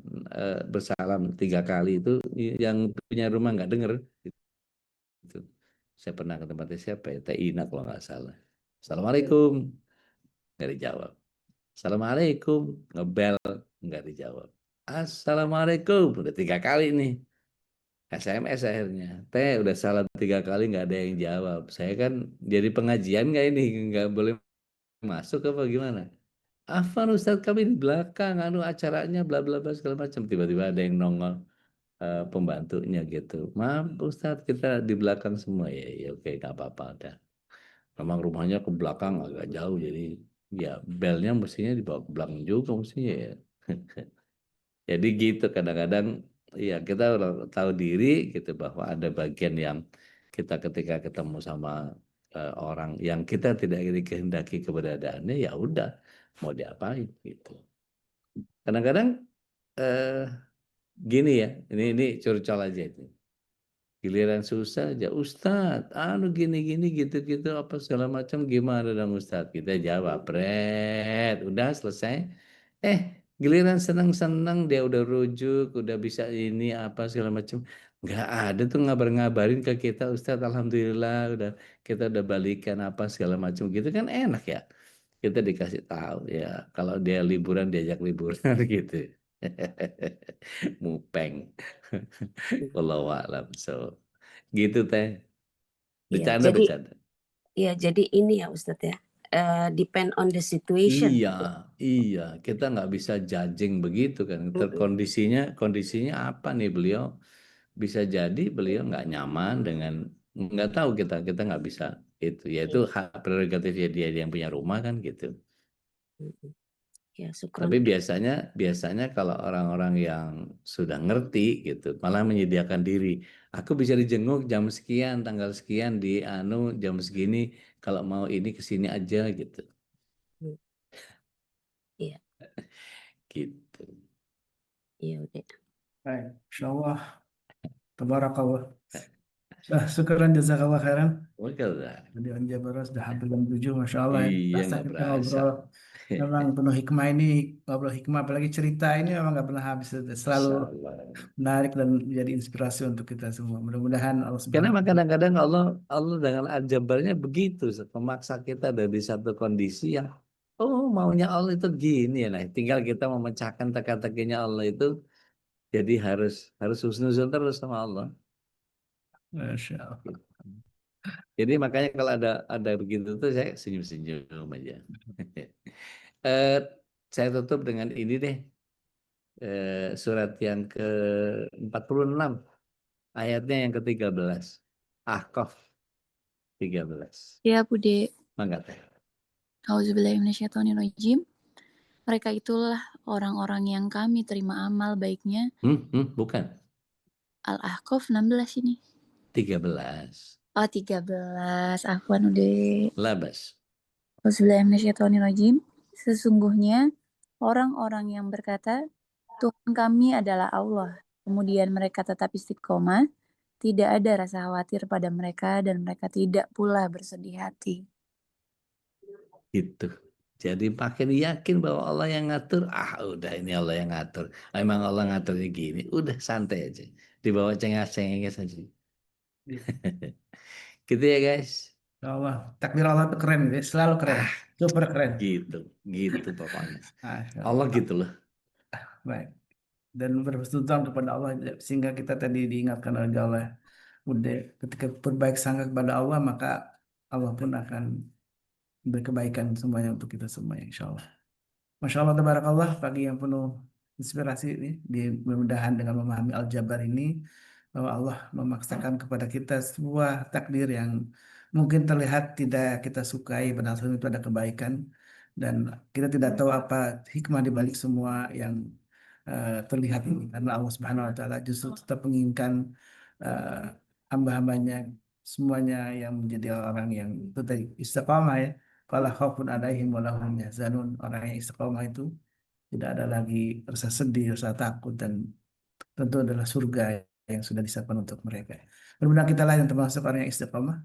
bersalam 3 kali itu yang punya rumah nggak dengar. Gitu. Saya pernah ke tempatnya siapa ya, Teh Ina kalau nggak salah. Assalamualaikum, nggak dijawab. Assalamualaikum, ngebel, nggak dijawab. Assalamualaikum, udah 3 kali nih. SMS akhirnya, Teh udah salah 3 kali nggak ada yang jawab. Saya kan jadi pengajian nggak ini, nggak boleh masuk apa gimana? Afan Ustadz kami di belakang, acaranya bla bla bla segala macam. Tiba-tiba ada yang nongol pembantunya gitu. Maaf Ustadz kita di belakang semua ya, ya oke nggak apa-apa udah. Memang rumahnya ke belakang agak jauh jadi ya belnya mestinya dibawa ke belakang juga mestinya ya. Jadi gitu kadang-kadang ya kita udah tahu diri gitu bahwa ada bagian yang kita ketika ketemu sama orang yang kita tidak kehendaki keberadaannya ya udah mau diapain gitu. Kadang-kadang gini ya, ini curcol aja itu. Giliran susah aja, Ustadz, anu gini-gini gitu-gitu apa segala macam gimana dong Ustadz? Kita jawab, Bret, udah selesai. Giliran senang-senang dia udah rujuk, udah bisa ini apa segala macam. Nggak ada tuh ngabarin ke kita, Ustadz, alhamdulillah kita udah balikan apa segala macam gitu kan enak ya. Kita dikasih tahu ya, kalau dia liburan diajak liburan gitu. Mupeng. Wallahu a'lam. So, gitu teh. Iya, Bercanda. Iya, jadi ini ya Ustadz ya, depend on the situation. Iya. Kita nggak bisa judging begitu kan. Kondisinya apa nih beliau? Bisa jadi beliau nggak nyaman dengan, nggak tahu kita nggak bisa itu. Ya itu hak prerogatifnya dia yang punya rumah kan gitu. Ya, syukron. Tapi biasanya kalau orang-orang yang sudah ngerti gitu, malah menyediakan diri. Aku bisa dijenguk jam sekian, tanggal sekian di jam segini. Kalau mau ini kesini aja gitu. Iya. Gitu. Iya udah. Baik, insyaallah. Tabarakallah. Syukran jazakallah khairan. Jadi Jabar sudah hampir jam 7, Masya Allah. Iya, Rasa nggak kita berasa. ngobrol memang penuh hikmah ini, ngobrol hikmah, apalagi cerita ini memang nggak pernah habis. Selalu menarik dan menjadi inspirasi untuk kita semua. Mudah-mudahan Allah Karena Subhanahu kadang-kadang Allah dengan Al-Jabarnya begitu, memaksa kita dari satu kondisi yang maunya Allah itu gini ya. Nah, tinggal kita memecahkan teka-tekinya Allah itu, jadi harus husnuzon terus sama Allah. Masya Allah. Jadi makanya kalau ada begitu tuh saya senyum-senyum aja. Saya tutup dengan ini deh. Surat yang ke-46. Ayatnya yang ke-13. Ahqaf 13. Ya, Bude. Mangga teh. Auzubillahiminasyaitonirrajim. Mereka itulah orang-orang yang kami terima amal baiknya. Bukan. Al-Ahqaf 16 ini. 13. Oh, 13. Afwan udah. Labas. Auzubillahiminasyaitonirrajim. Sesungguhnya orang-orang yang berkata, Tuhan kami adalah Allah. Kemudian mereka tetap istiqomah. Tidak ada rasa khawatir pada mereka dan mereka tidak pula bersedih hati. Gitu. Jadi makin yakin bahwa Allah yang ngatur, udah ini Allah yang ngatur. Emang Allah ngaturnya gini, udah santai aja. Dibawa cengah-cengahnya saja. Gitu ya guys. Allah, takdir Allah itu keren, selalu keren, super keren. Gitu pokoknya. Allah gitu loh. Baik. Dan berhusnuzon kepada Allah sehingga kita tadi diingatkan oleh Allah, udah ketika berbaik sangka kepada Allah maka Allah pun akan berkebaikan semuanya untuk kita semua, insya Allah. Masya Allah, tabarakallah, pagi yang penuh inspirasi ini, mudah-mudahan dengan memahami Al-Jabar ini bahwa Allah memaksakan kepada kita sebuah takdir yang mungkin terlihat tidak kita sukai, padahal itu ada kebaikan dan kita tidak tahu apa hikmah di balik semua yang terlihat ini, karena Allah Subhanahu Wa Taala justru tetap menginginkan hamba-hambanya semuanya yang menjadi orang yang itu tadi istiqamah ya. Fala khaufun alaihim wa lahum yahzanun. Orang yang istiqamah itu tidak ada lagi rasa sedih, rasa takut, dan tentu adalah surga yang sudah disiapkan untuk mereka. Mudah-mudahan kita lah yang termasuk orang yang istiqamah.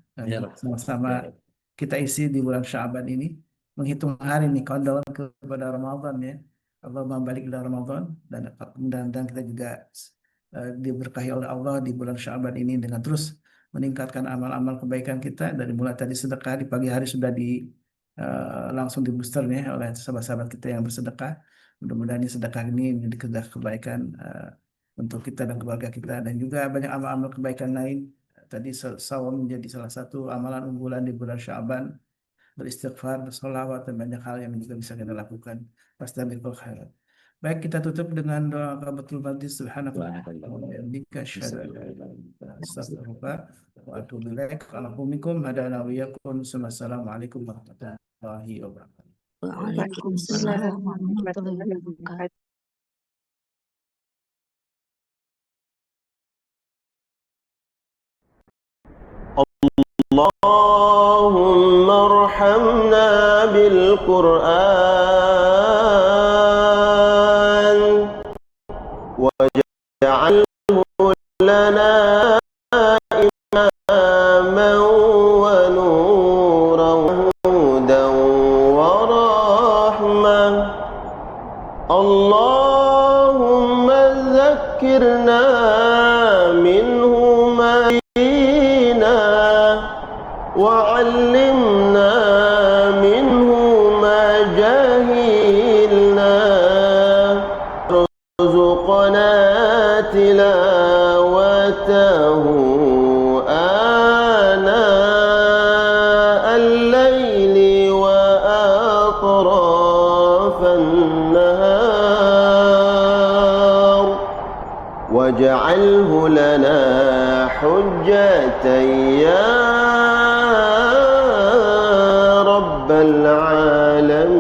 Sama-sama kita isi di bulan Sya'ban ini, menghitung hari nih, countdown kepada Ramadan ya. Allah membalik ke Ramadan, dan mudah-mudahan kita juga diberkahi oleh Allah di bulan Sya'ban ini dengan terus meningkatkan amal-amal kebaikan kita. Dari mulai tadi sedekah di pagi hari sudah langsung di booster nih oleh sahabat-sahabat kita yang bersedekah. Mudah-mudahan sedekah ini menjadi kebaikan untuk kita dan keluarga kita, dan juga banyak amal-amal kebaikan lain. Tadi sawam menjadi salah satu amalan unggulan di bulan Sya'ban, beristighfar, bersolawat, dan banyak hal yang juga bisa kita lakukan. Fastabiqul khairat. Baik, kita tutup dengan doa kafatul majlis. Subhanallah wa bihamdika asyhadu an la ilaha illa anta astaghfiruka wa atubu ilaik. Assalamualaikum warahmatullahi wabarakatuh. Waalaikumsalam warahmatullahi wabarakatuh. اللهم ارحمنا بالقرآن واجعله لنا وذكرنا منه ما نسينا وعلمنا منه ما جهلنا وارزقنا تلاوته آناء الليل وأطراف النهار واجعله لنا حجة يا رب العالمين.